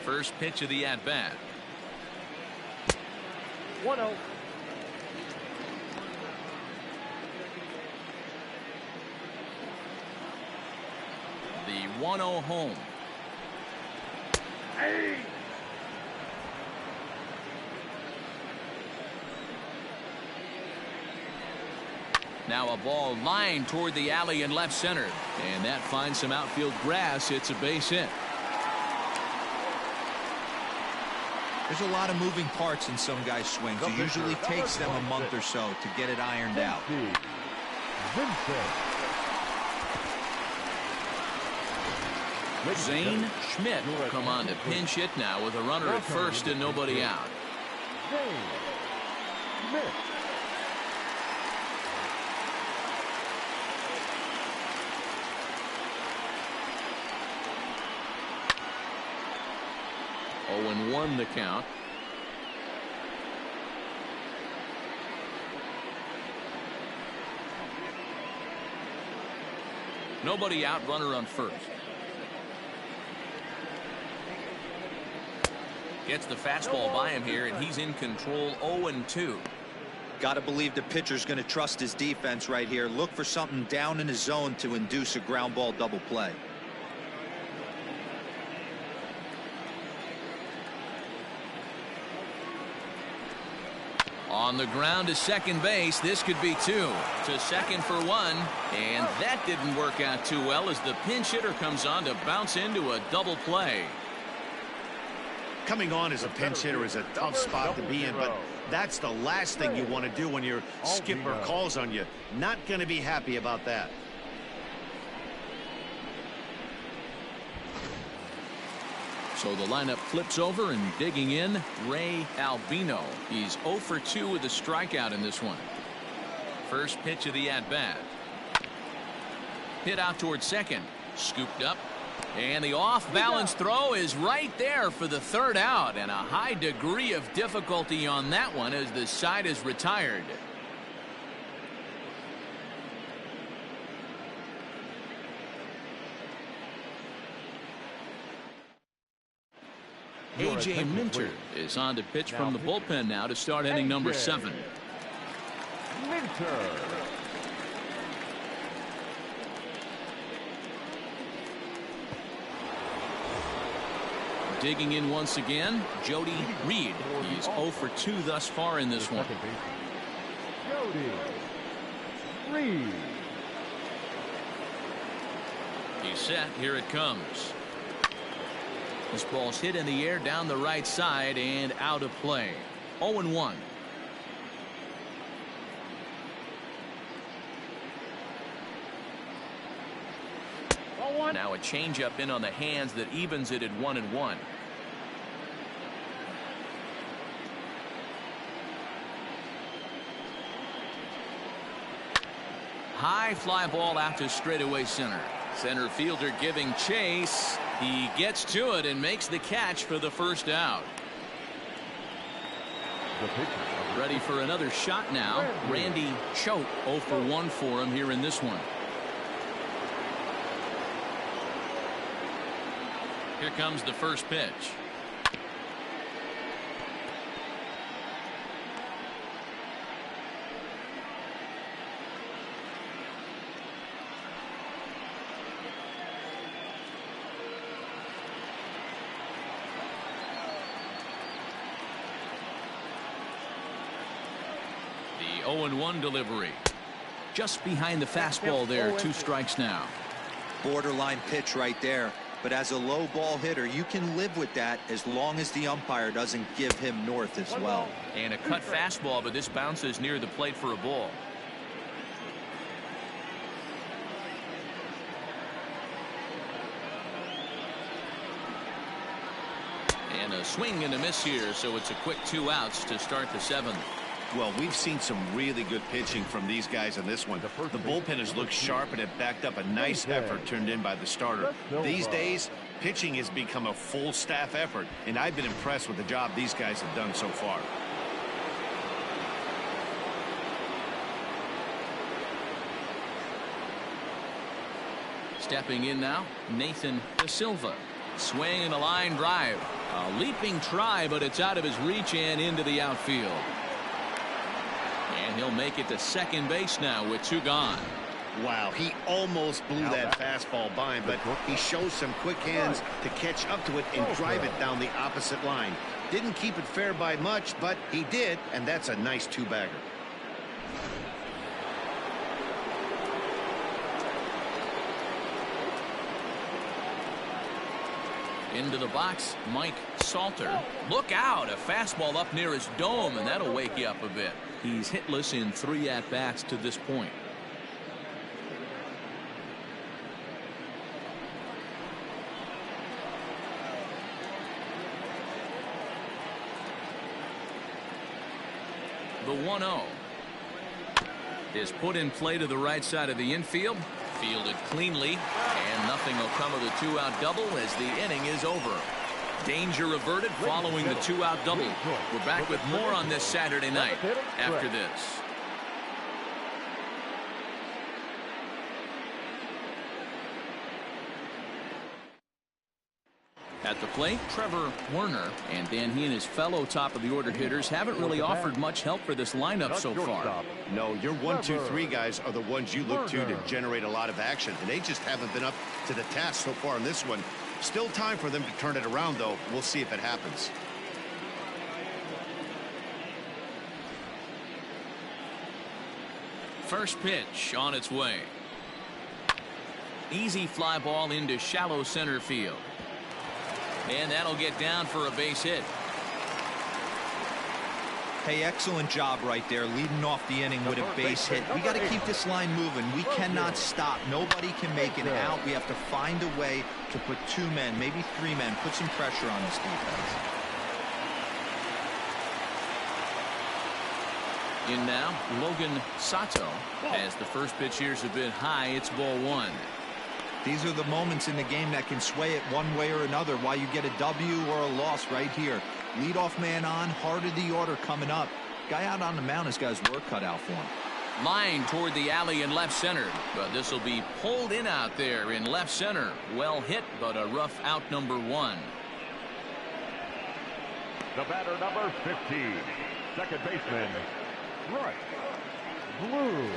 First pitch of the at-bat. 1-0. The 1-0 home. Hey. Now a ball lined toward the alley in left center. And that finds some outfield grass. It's a base hit. There's a lot of moving parts in some guys' swings. It usually takes them a month or so to get it ironed out. Zane Schmidt will come on to pinch hit now with a runner at first and nobody out. Schmidt. 0-1 the count. Nobody out, runner on first. Gets the fastball by him here, and he's in control. 0-2. Got to believe the pitcher's going to trust his defense right here. Look for something down in his zone to induce a ground ball double play. On the ground to second base. This could be 2. To second for 1. And that didn't work out too well as the pinch hitter comes on to bounce into a double play. Coming on as a pinch hitter is a tough spot to be in, but that's the last thing you want to do when your skipper calls on you. Not going to be happy about that. So the lineup flips over, and digging in, Ray Albino. He's 0 for 2 with a strikeout in this one. First pitch of the at-bat. Hit out towards second. Scooped up. And the off-balance throw is right there for the third out. And a high degree of difficulty on that one as the side is retired. A.J. Minter is on to pitch from the bullpen now to start inning number 7. Minter. Digging in once again, Jody Reed. He's 0 for 2 thus far in this one. Cody Reed. He's set. Here it comes. This ball's hit in the air down the right side and out of play. 0-1. Now a changeup in on the hands that evens it at 1-1. High fly ball out to straightaway center. Center fielder giving chase. He gets to it and makes the catch for the first out. Ready for another shot now. Randy Choate 0 for 1 for him here in this one. Here comes the first pitch. The 0-1 delivery. Just behind the fastball there. 2 strikes now. Borderline pitch right there. But as a low ball hitter, you can live with that as long as the umpire doesn't give him north as well. And a cut fastball, but this bounces near the plate for a ball. And a swing and a miss here, so it's a quick 2 outs to start the 7th. Well, we've seen some really good pitching from these guys in this one. The bullpen has looked sharp and it backed up a nice effort turned in by the starter. These days, pitching has become a full staff effort, and I've been impressed with the job these guys have done so far. Stepping in now, Nathan Da Silva. Swing and a line drive. A leaping try, but it's out of his reach and into the outfield. And he'll make it to second base now with 2 gone. Wow, he almost blew that fastball by him, but he shows some quick hands to catch up to it and drive it down the opposite line. Didn't keep it fair by much, but he did, and that's a nice 2-bagger. Into the box, Mike Salter. Look out, a fastball up near his dome, and that'll wake you up a bit. He's hitless in 3 at-bats to this point. The 1-0 is put in play to the right side of the infield. Fielded cleanly, and nothing will come of the 2-out double as the inning is over. Danger averted following the 2-out double. We're back with more on this Saturday night after this. At the plate, Trevor Werner, and then he and his fellow top-of-the-order hitters haven't really offered much help for this lineup so far. No, your 1, 2, 3 guys are the ones you look to generate a lot of action, and they just haven't been up to the task so far in this one. Still time for them to turn it around, though. We'll see if it happens. First pitch on its way. Easy fly ball into shallow center field. And that'll get down for a base hit. Hey, excellent job right there, leading off the inning with a base hit. We got to keep this line moving. We cannot stop. Nobody can make an out. We have to find a way to put 2 men, maybe 3 men, put some pressure on this defense. In now, Logan Sato. As the first pitch here's a bit high, it's ball 1. These are the moments in the game that can sway it one way or another, why you get a W or a loss right here. Leadoff man on, heart of the order coming up. Guy out on the mound has got his work cut out for him. Line toward the alley in left center, but this will be pulled in out there in left center. Well hit, but a rough out number 1. The batter number 15, second baseman, Bryce Bloom.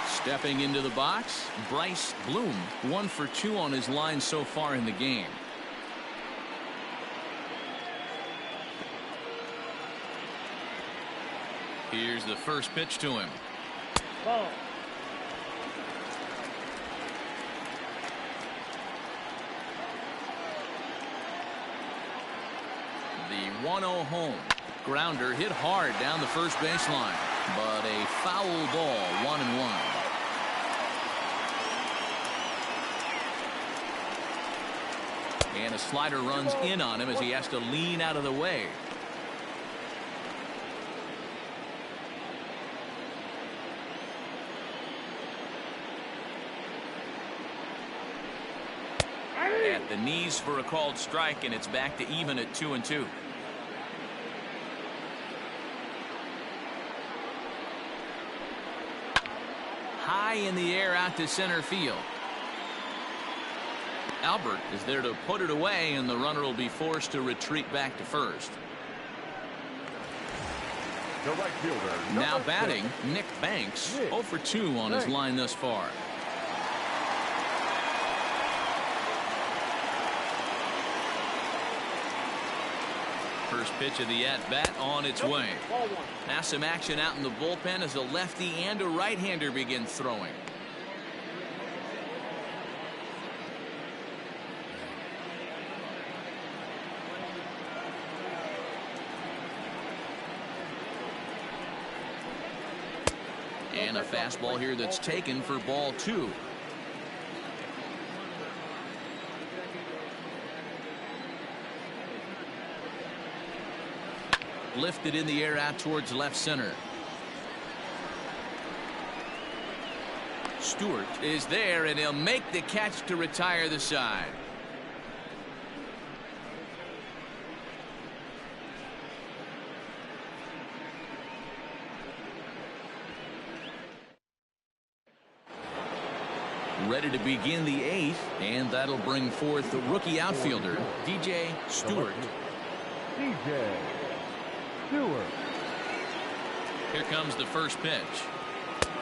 Stepping into the box, Bryce Bloom, 1 for 2 on his line so far in the game. Here's Here's the first pitch to him. Ball. The 1-0 home. Grounder hit hard down the first baseline, but a foul ball, 1-1. And a slider runs in on him as he has to lean out of the way. At the knees for a called strike, and it's back to even at 2-2. High in the air out to center field. Albert is there to put it away, and the runner will be forced to retreat back to first. The right fielder. Now batting, Nick Banks, 0 for 2 on his line thus far. First pitch of the at-bat on its way. Now some action out in the bullpen as a lefty and a right-hander begin throwing. And a fastball here that's taken for ball 2. Lifted in the air out towards left center. Stewart is there, and he'll make the catch to retire the side. Ready to begin the 8th, and that'll bring forth the rookie outfielder, DJ Stewart. DJ Stewart. Here comes the first pitch.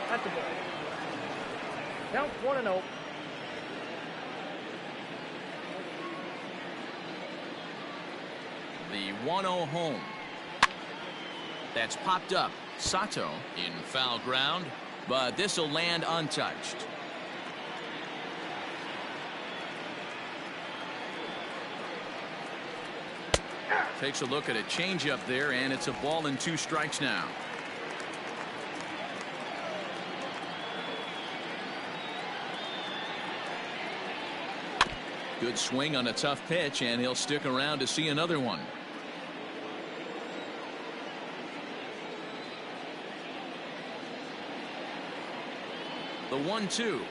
That's the ball. Count 1-0. The 1-0 home. That's popped up. Sato in foul ground, but this will land untouched. Takes a look at a changeup there, and it's a ball and 2 strikes now. Good swing on a tough pitch, and he'll stick around to see another one. The 1-2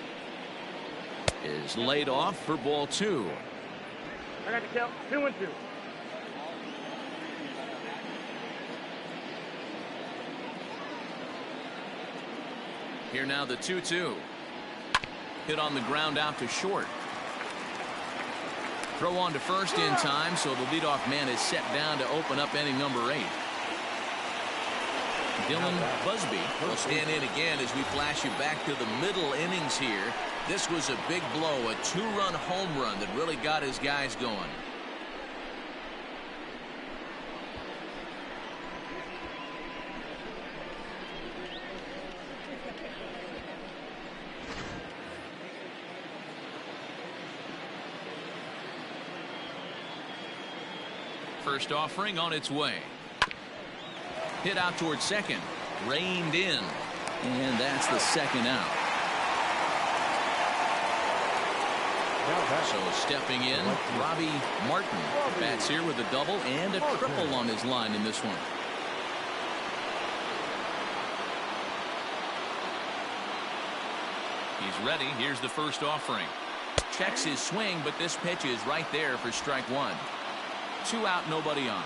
is laid off for ball 2. I got the count 2-2. Here now the 2-2. Hit on the ground out to short. Throw on to first in time, so the leadoff man is set down to open up inning number 8. Dylan Busby will stand in again as we flash you back to the middle innings here. This was a big blow, a 2-run home run that really got his guys going. First offering on its way. Hit out towards second. Reined in. And that's the second out. So stepping in, Robbie Martin bats here with a double and a triple on his line in this one. He's ready. Here's the first offering. Checks his swing, but this pitch is right there for strike 1. 2 out, nobody on.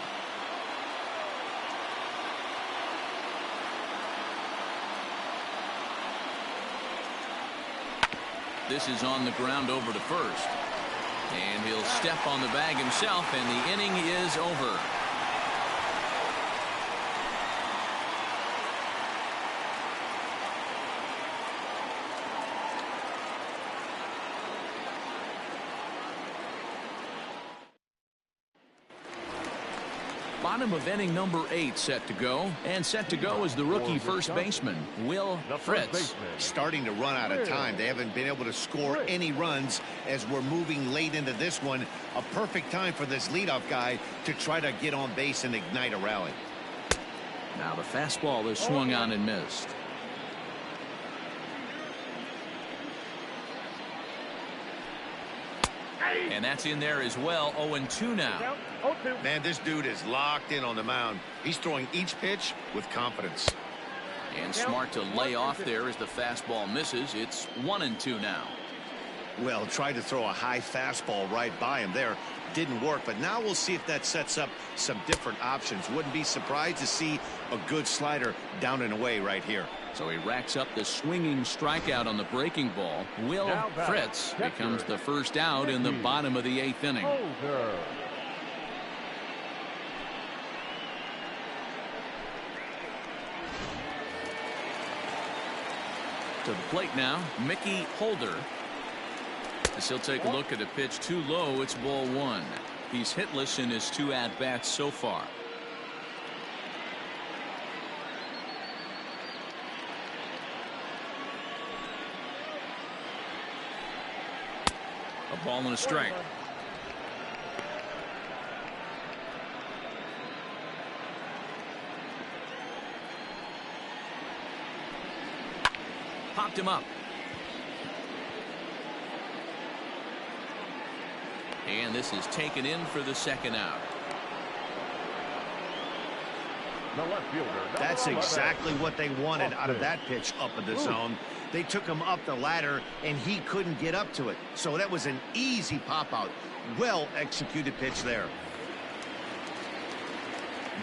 This is on the ground over to first. And he'll step on the bag himself, and the inning is over. Bottom of inning number 8 set to go. And set to go is the rookie first baseman, Will Fritz. Starting to run out of time. They haven't been able to score any runs as we're moving late into this one. A perfect time for this leadoff guy to try to get on base and ignite a rally. Now the fastball is swung on and missed. And that's in there as well. 0-2 now. Man, this dude is locked in on the mound. He's throwing each pitch with confidence. And smart to lay off there as the fastball misses. It's 1-2 now. Well, tried to throw a high fastball right by him there. Didn't work, but now we'll see if that sets up some different options. Wouldn't be surprised to see a good slider down and away right here. So he racks up the swinging strikeout on the breaking ball. Will Fritz becomes the first out in the bottom of the 8th inning. To the plate now, Mickey Holder. As he'll take a look at a pitch too low, it's ball 1. He's hitless in his 2 at-bats so far. A ball and a strike. Popped him up. And this is taken in for the second out. The left fielder. That's exactly what they wanted out of that pitch up in the zone. They took him up the ladder, and he couldn't get up to it. So that was an easy pop-out. Well-executed pitch there.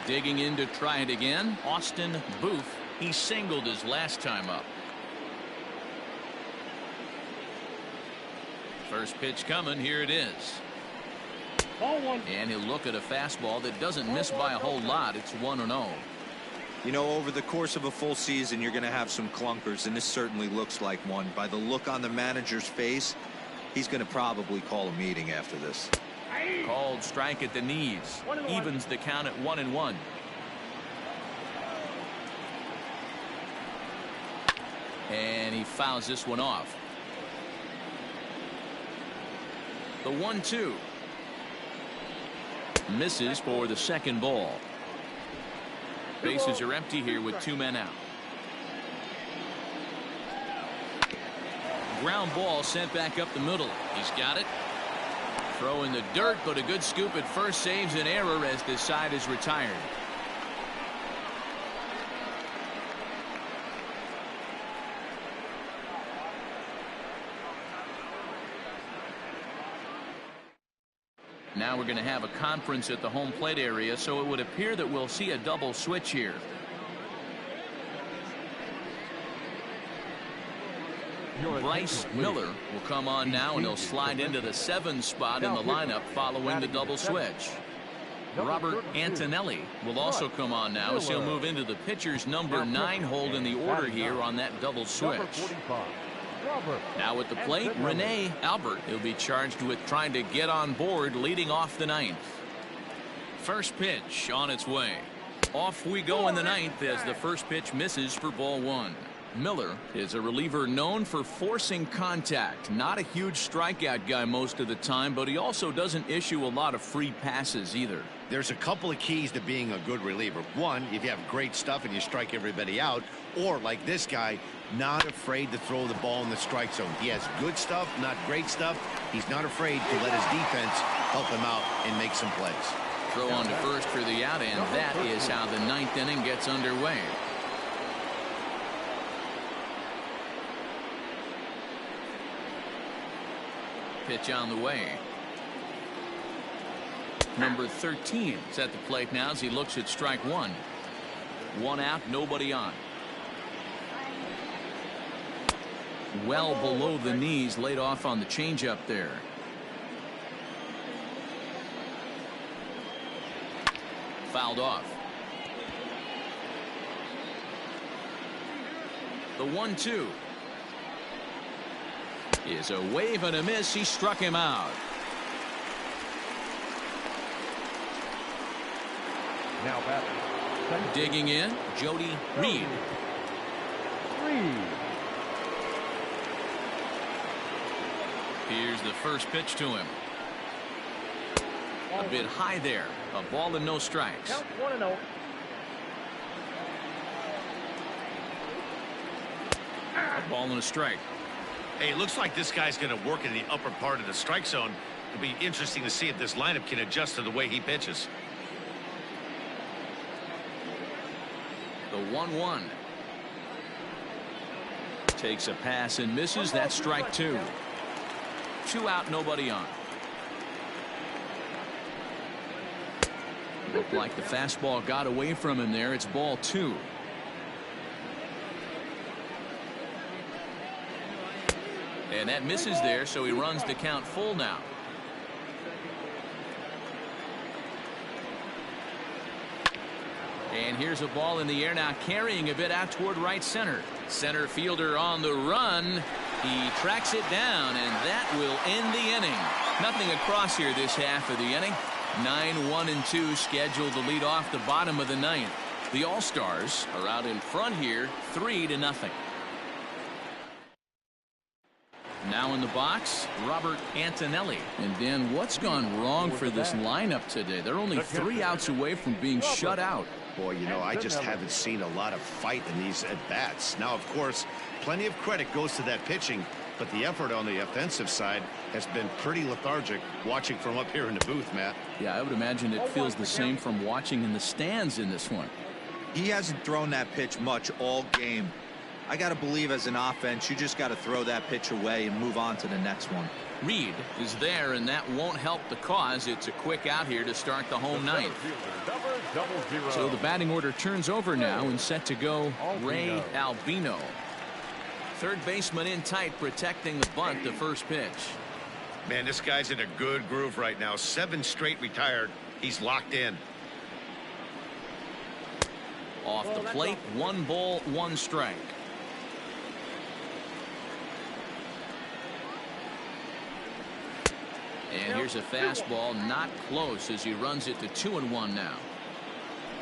Digging in to try it again, Austin Booth. He singled his last time up. First pitch coming. Here it is. And he'll look at a fastball that doesn't miss by a whole lot. It's 1-0. You know, over the course of a full season, you're going to have some clunkers, and this certainly looks like one. By the look on the manager's face, he's going to probably call a meeting after this. Called strike at the knees. Evens the count at 1-1. And he fouls this one off. The 1-2. Misses for the second ball. Bases are empty here with 2 men out. Ground ball sent back up the middle. He's got it. Throw in the dirt, but a good scoop at first saves an error as this side is retired. Now we're going to have a conference at the home plate area, so it would appear that we'll see a double switch here. Bryce Miller will come on now, and he'll slide into the 7 spot in the lineup following the double switch. Robert Antonelli will also come on now as he'll move into the pitcher's number 9 hold in the order here on that double switch. Now at the plate, Rene Albert. He'll be charged with trying to get on board leading off the 9th. First pitch on its way. Off we go in the 9th as the first pitch misses for ball 1. Miller is a reliever known for forcing contact. Not a huge strikeout guy most of the time, but he also doesn't issue a lot of free passes either. There's a couple of keys to being a good reliever. One, if you have great stuff and you strike everybody out, or like this guy, not afraid to throw the ball in the strike zone. He has good stuff, not great stuff. He's not afraid to let his defense help him out and make some plays. Throw on to first for the out, and that is how the 9th inning gets underway. Pitch on the way. Number 13 is at the plate now as he looks at strike 1. 1 out, nobody on. Well below the knees, laid off on the changeup there. Fouled off. The 1-2 is a wave and a miss. He struck him out. Now batting. Digging in, Jody Reed. 3. Here's the first pitch to him. A bit high there. A ball and no strikes. Count 1-0. A ball and a strike. Hey, it looks like this guy's going to work in the upper part of the strike zone. It'll be interesting to see if this lineup can adjust to the way he pitches. The 1-1. Takes a pass and misses. That's strike 2. 2 out, nobody on. Looked like the fastball got away from him there. It's ball 2. And that misses there, so he runs the count full now. And here's a ball in the air now, carrying a bit out toward right center. Center fielder on the run. He tracks it down, and that will end the inning. Nothing across here this half of the inning. 9-1-2 scheduled to lead off the bottom of the 9th. The All-Stars are out in front here, 3-0. Now in the box, Robert Antonelli. And Dan, what's gone wrong for this lineup today? They're only 3 outs away from being shut out. Boy, you know, I just haven't seen a lot of fight in these at-bats. Now, of course, plenty of credit goes to that pitching, but the effort on the offensive side has been pretty lethargic watching from up here in the booth, Matt. Yeah, I would imagine it feels the same from watching in the stands in this one. He hasn't thrown that pitch much all game. I got to believe as an offense, you just got to throw that pitch away and move on to the next one. Reed is there, and that won't help the cause. It's a quick out here to start the home 9th. So the batting order turns over now and set to go Ray Albino. Third baseman in tight, protecting the bunt, the first pitch. Man, this guy's in a good groove right now. 7 straight retired. He's locked in. Off the plate, 1 ball, 1 strike. And here's a fastball, not close, as he runs it to 2-1 now.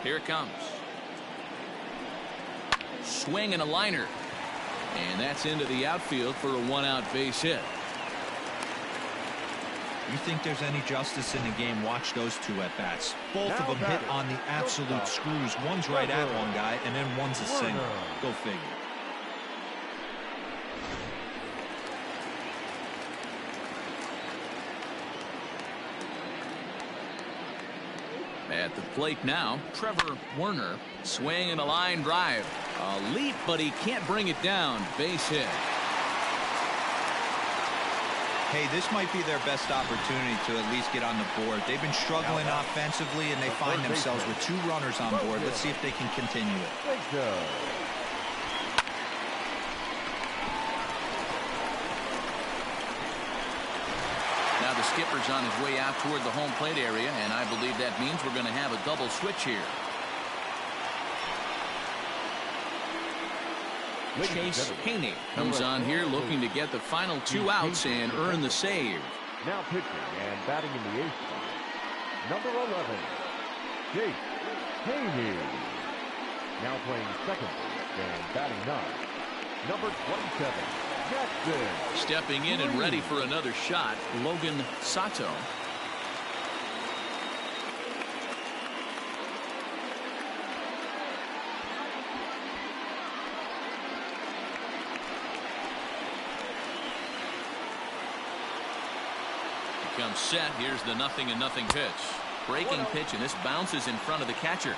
Here it comes. Swing and a liner. And that's into the outfield for a 1-out base hit. You think there's any justice in the game? Watch those 2 at-bats. Both of them hit on the absolute screws. One's right at one guy, and then one's a single. Go figure. At the plate now, Trevor Werner. Swing and a line drive. A leap, but he can't bring it down. Base hit. Hey, this might be their best opportunity to at least get on the board. They've been struggling offensively, and they find themselves with 2 runners on board. Let's see if they can continue it. Now the skipper's on his way out toward the home plate area, and I believe that means we're going to have a double switch here. Chase Haney comes on here looking to get the final 2 outs and earn the save. Now pitching and batting in the 8th spot, number 11, Chase Haney. Now playing second and batting 9, number 27, Jackson. Stepping in and ready for another shot, Logan Sato. Comes set. Here's the 0-0 pitch. Breaking pitch, and this bounces in front of the catcher.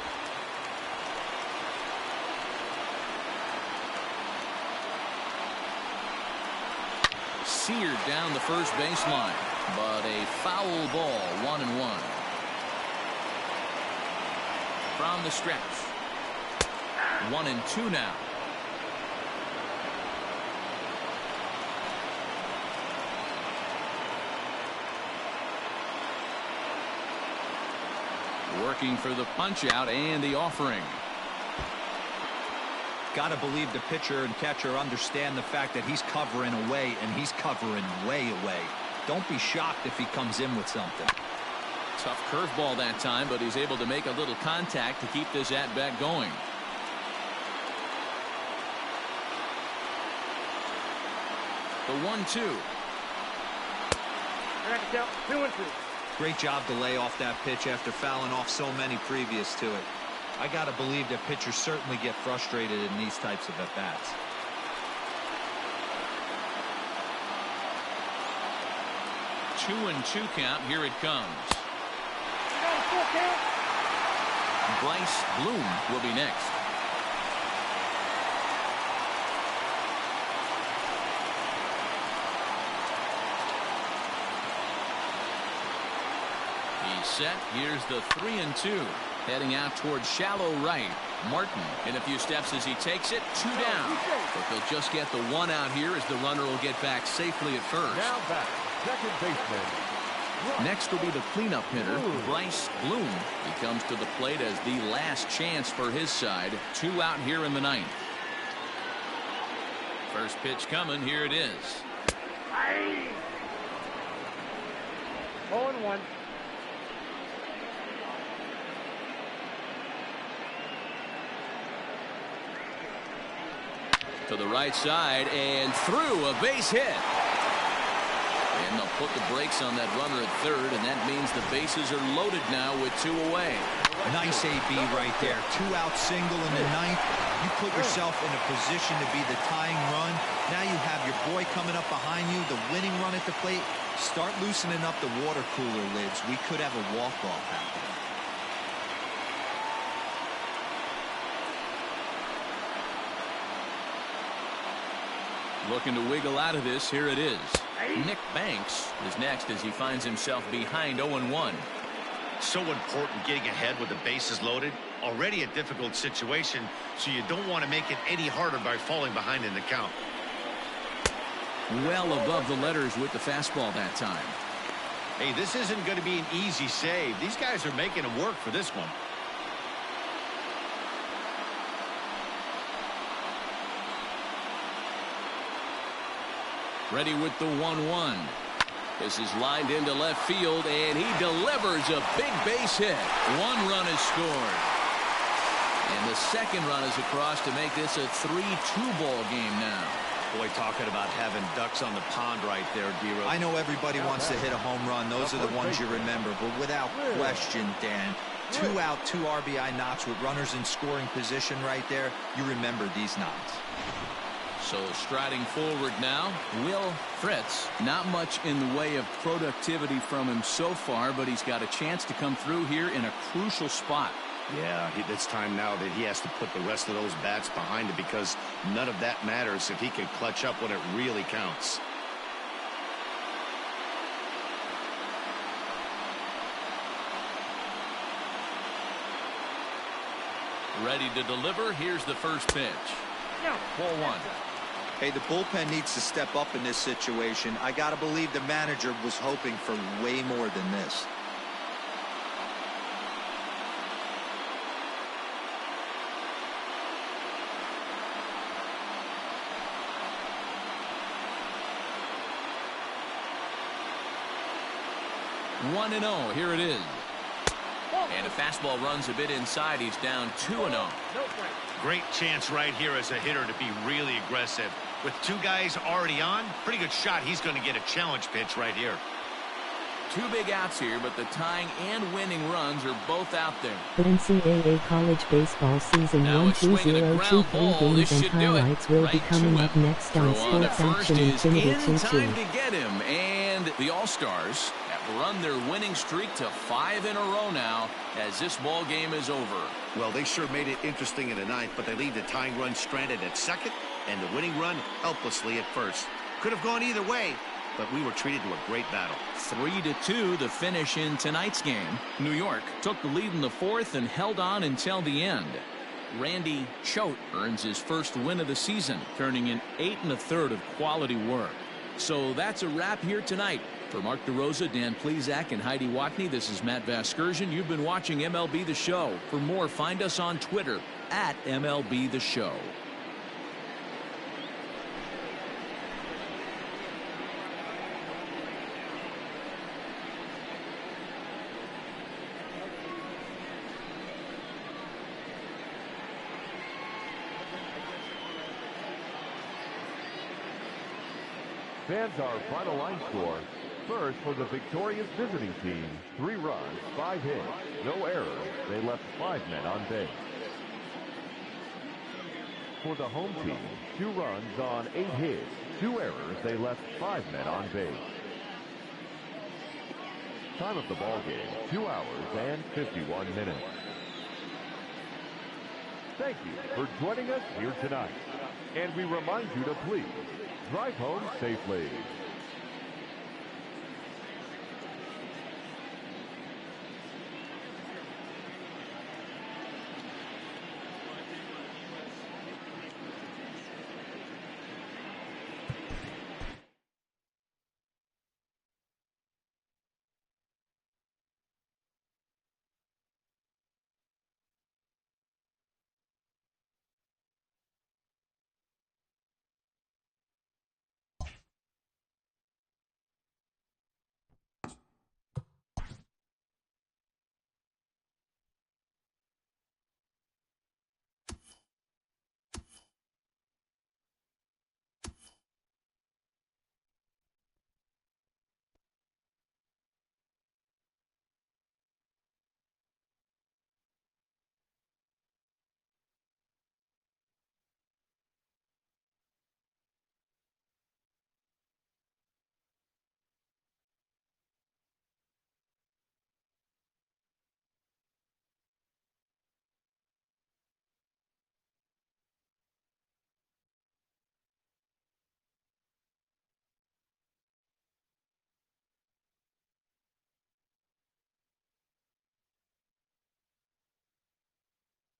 Seared down the first baseline, but a foul ball. 1-1 from the stretch. 1-2 now. Working for the punch out and the offering. Got to believe the pitcher and catcher understand the fact that he's covering away, and he's covering way away. Don't be shocked if he comes in with something. Tough curveball that time, but he's able to make a little contact to keep this at-bat going. The 1-2. Count 2-2. Great job to lay off that pitch after fouling off so many previous to it. I got to believe that pitchers certainly get frustrated in these types of at-bats. Two and two count. Here it comes. Bryce Bloom will be next. He's set. Here's the 3-2. Heading out towards shallow right. Martin in a few steps as he takes it. 2 down. But they'll just get the 1 out here as the runner will get back safely at first. Now back, second baseman. Next will be the cleanup hitter, Bryce Bloom. He comes to the plate as the last chance for his side. 2 out here in the 9th. First pitch coming. Here it is. 0-1. To the right side and through, a base hit. And they'll put the brakes on that runner at third, and that means the bases are loaded now with 2 away. Nice AB right there. 2 out single in the 9th. You put yourself in a position to be the tying run. Now you have your boy coming up behind you, the winning run at the plate. Start loosening up the water cooler lids. We could have a walk-off happen. Looking to wiggle out of this. Here it is. Nick Banks is next as he finds himself behind 0-1. So important getting ahead with the bases loaded. Already a difficult situation, so you don't want to make it any harder by falling behind in the count. Well above the letters with the fastball that time. Hey, this isn't going to be an easy save. These guys are making it work for this one. Ready with the 1-1. This is lined into left field, and he delivers a big base hit. 1 run is scored. And the second run is across to make this a 3-2 ball game now. Boy, talking about having ducks on the pond right there, D-Rose. I know everybody wants to hit a home run. Those are the ones you remember. But without question, Dan, 2 out, 2 RBI knocks with runners in scoring position right there. You remember these knocks. So striding forward now, Will Fritz. Not much in the way of productivity from him so far, but he's got a chance to come through here in a crucial spot. Yeah, it's time now that he has to put the rest of those bats behind it, because none of that matters if he can clutch up when it really counts. Ready to deliver. Here's the first pitch. Ball 1. Hey, the bullpen needs to step up in this situation. I got to believe the manager was hoping for way more than this. One and 0. Here it is. And a fastball runs a bit inside. He's down 2-0. Great chance right here as a hitter to be really aggressive. With 2 guys already on, pretty good shot. He's going to get a challenge pitch right here. 2 big outs here, but the tying and winning runs are both out there. The Ncaa college baseball season Now 12023 games and highlights will be coming up next on Throw Sports on first Action is Infinity in time Ncaa. to get him. And the All-Stars have run their winning streak to 5 in a row now as this ball game is over. Well, they sure made it interesting in the 9th, but they leave the tying run stranded at second and the winning run helplessly at first. Could have gone either way, but we were treated to a great battle. 3-2 the finish in tonight's game. New York took the lead in the 4th and held on until the end. Randy Choate earns his first win of the season, turning in 8 1/3 of quality work. So that's a wrap here tonight. For Mark DeRosa, Dan Plesac, and Heidi Watney, this is Matt Vasgersian. You've been watching MLB The Show. For more, find us on Twitter at MLB The Show. Fans, our final line score. First, for the victorious visiting team, 3 runs, 5 hits, no errors. They left 5 men on base. For the home team, 2 runs on 8 hits, 2 errors. They left 5 men on base. Time of the ball game, 2 hours and 51 minutes. Thank you for joining us here tonight. And we remind you to please drive home safely.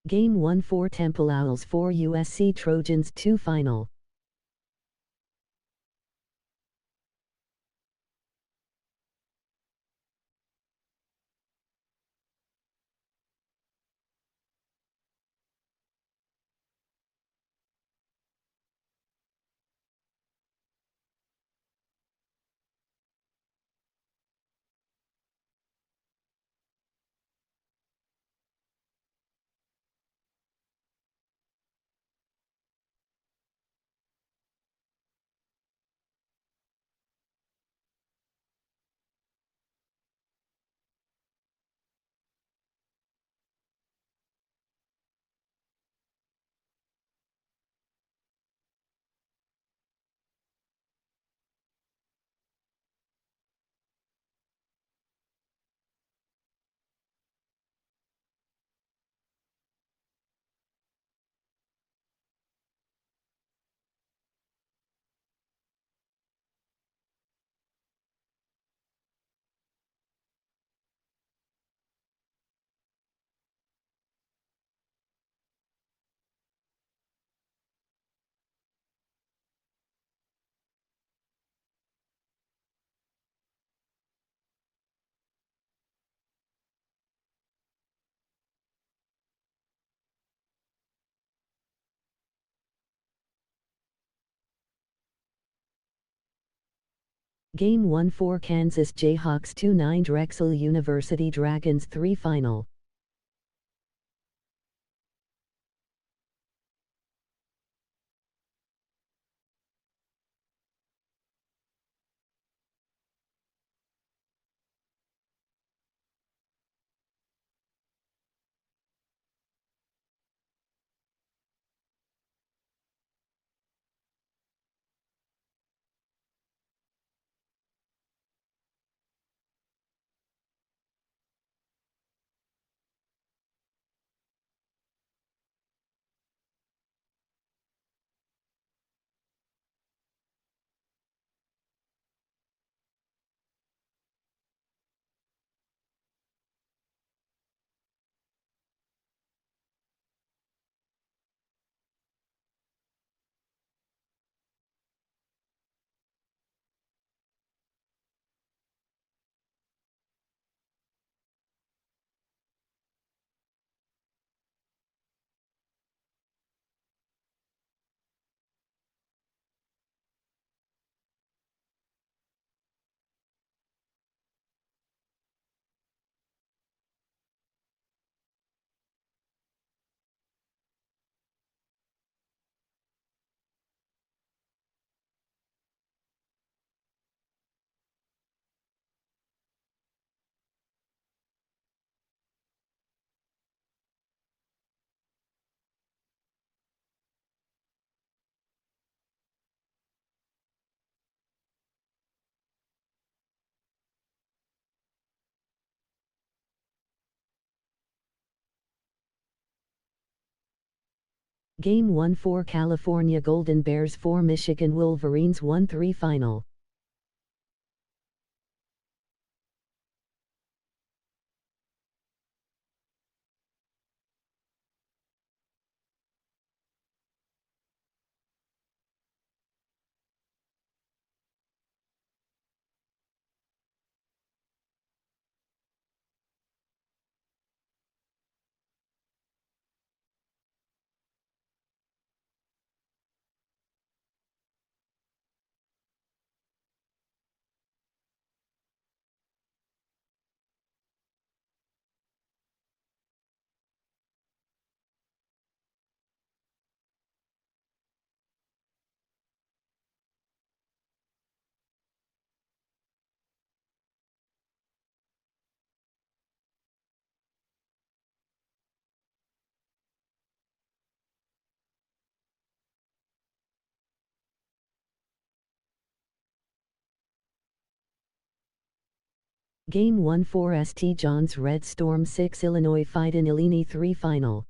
Game 1 4 Temple Owls 4 USC Trojans 2 Final. Game 1 4 Kansas Jayhawks 2 9 Drexel University Dragons 3 Final. Game 1-4 California Golden Bears 4 Michigan Wolverines 1-3 final. Game 1-4 St. John's Red Storm 6 Illinois Fightin' Illini 3 final.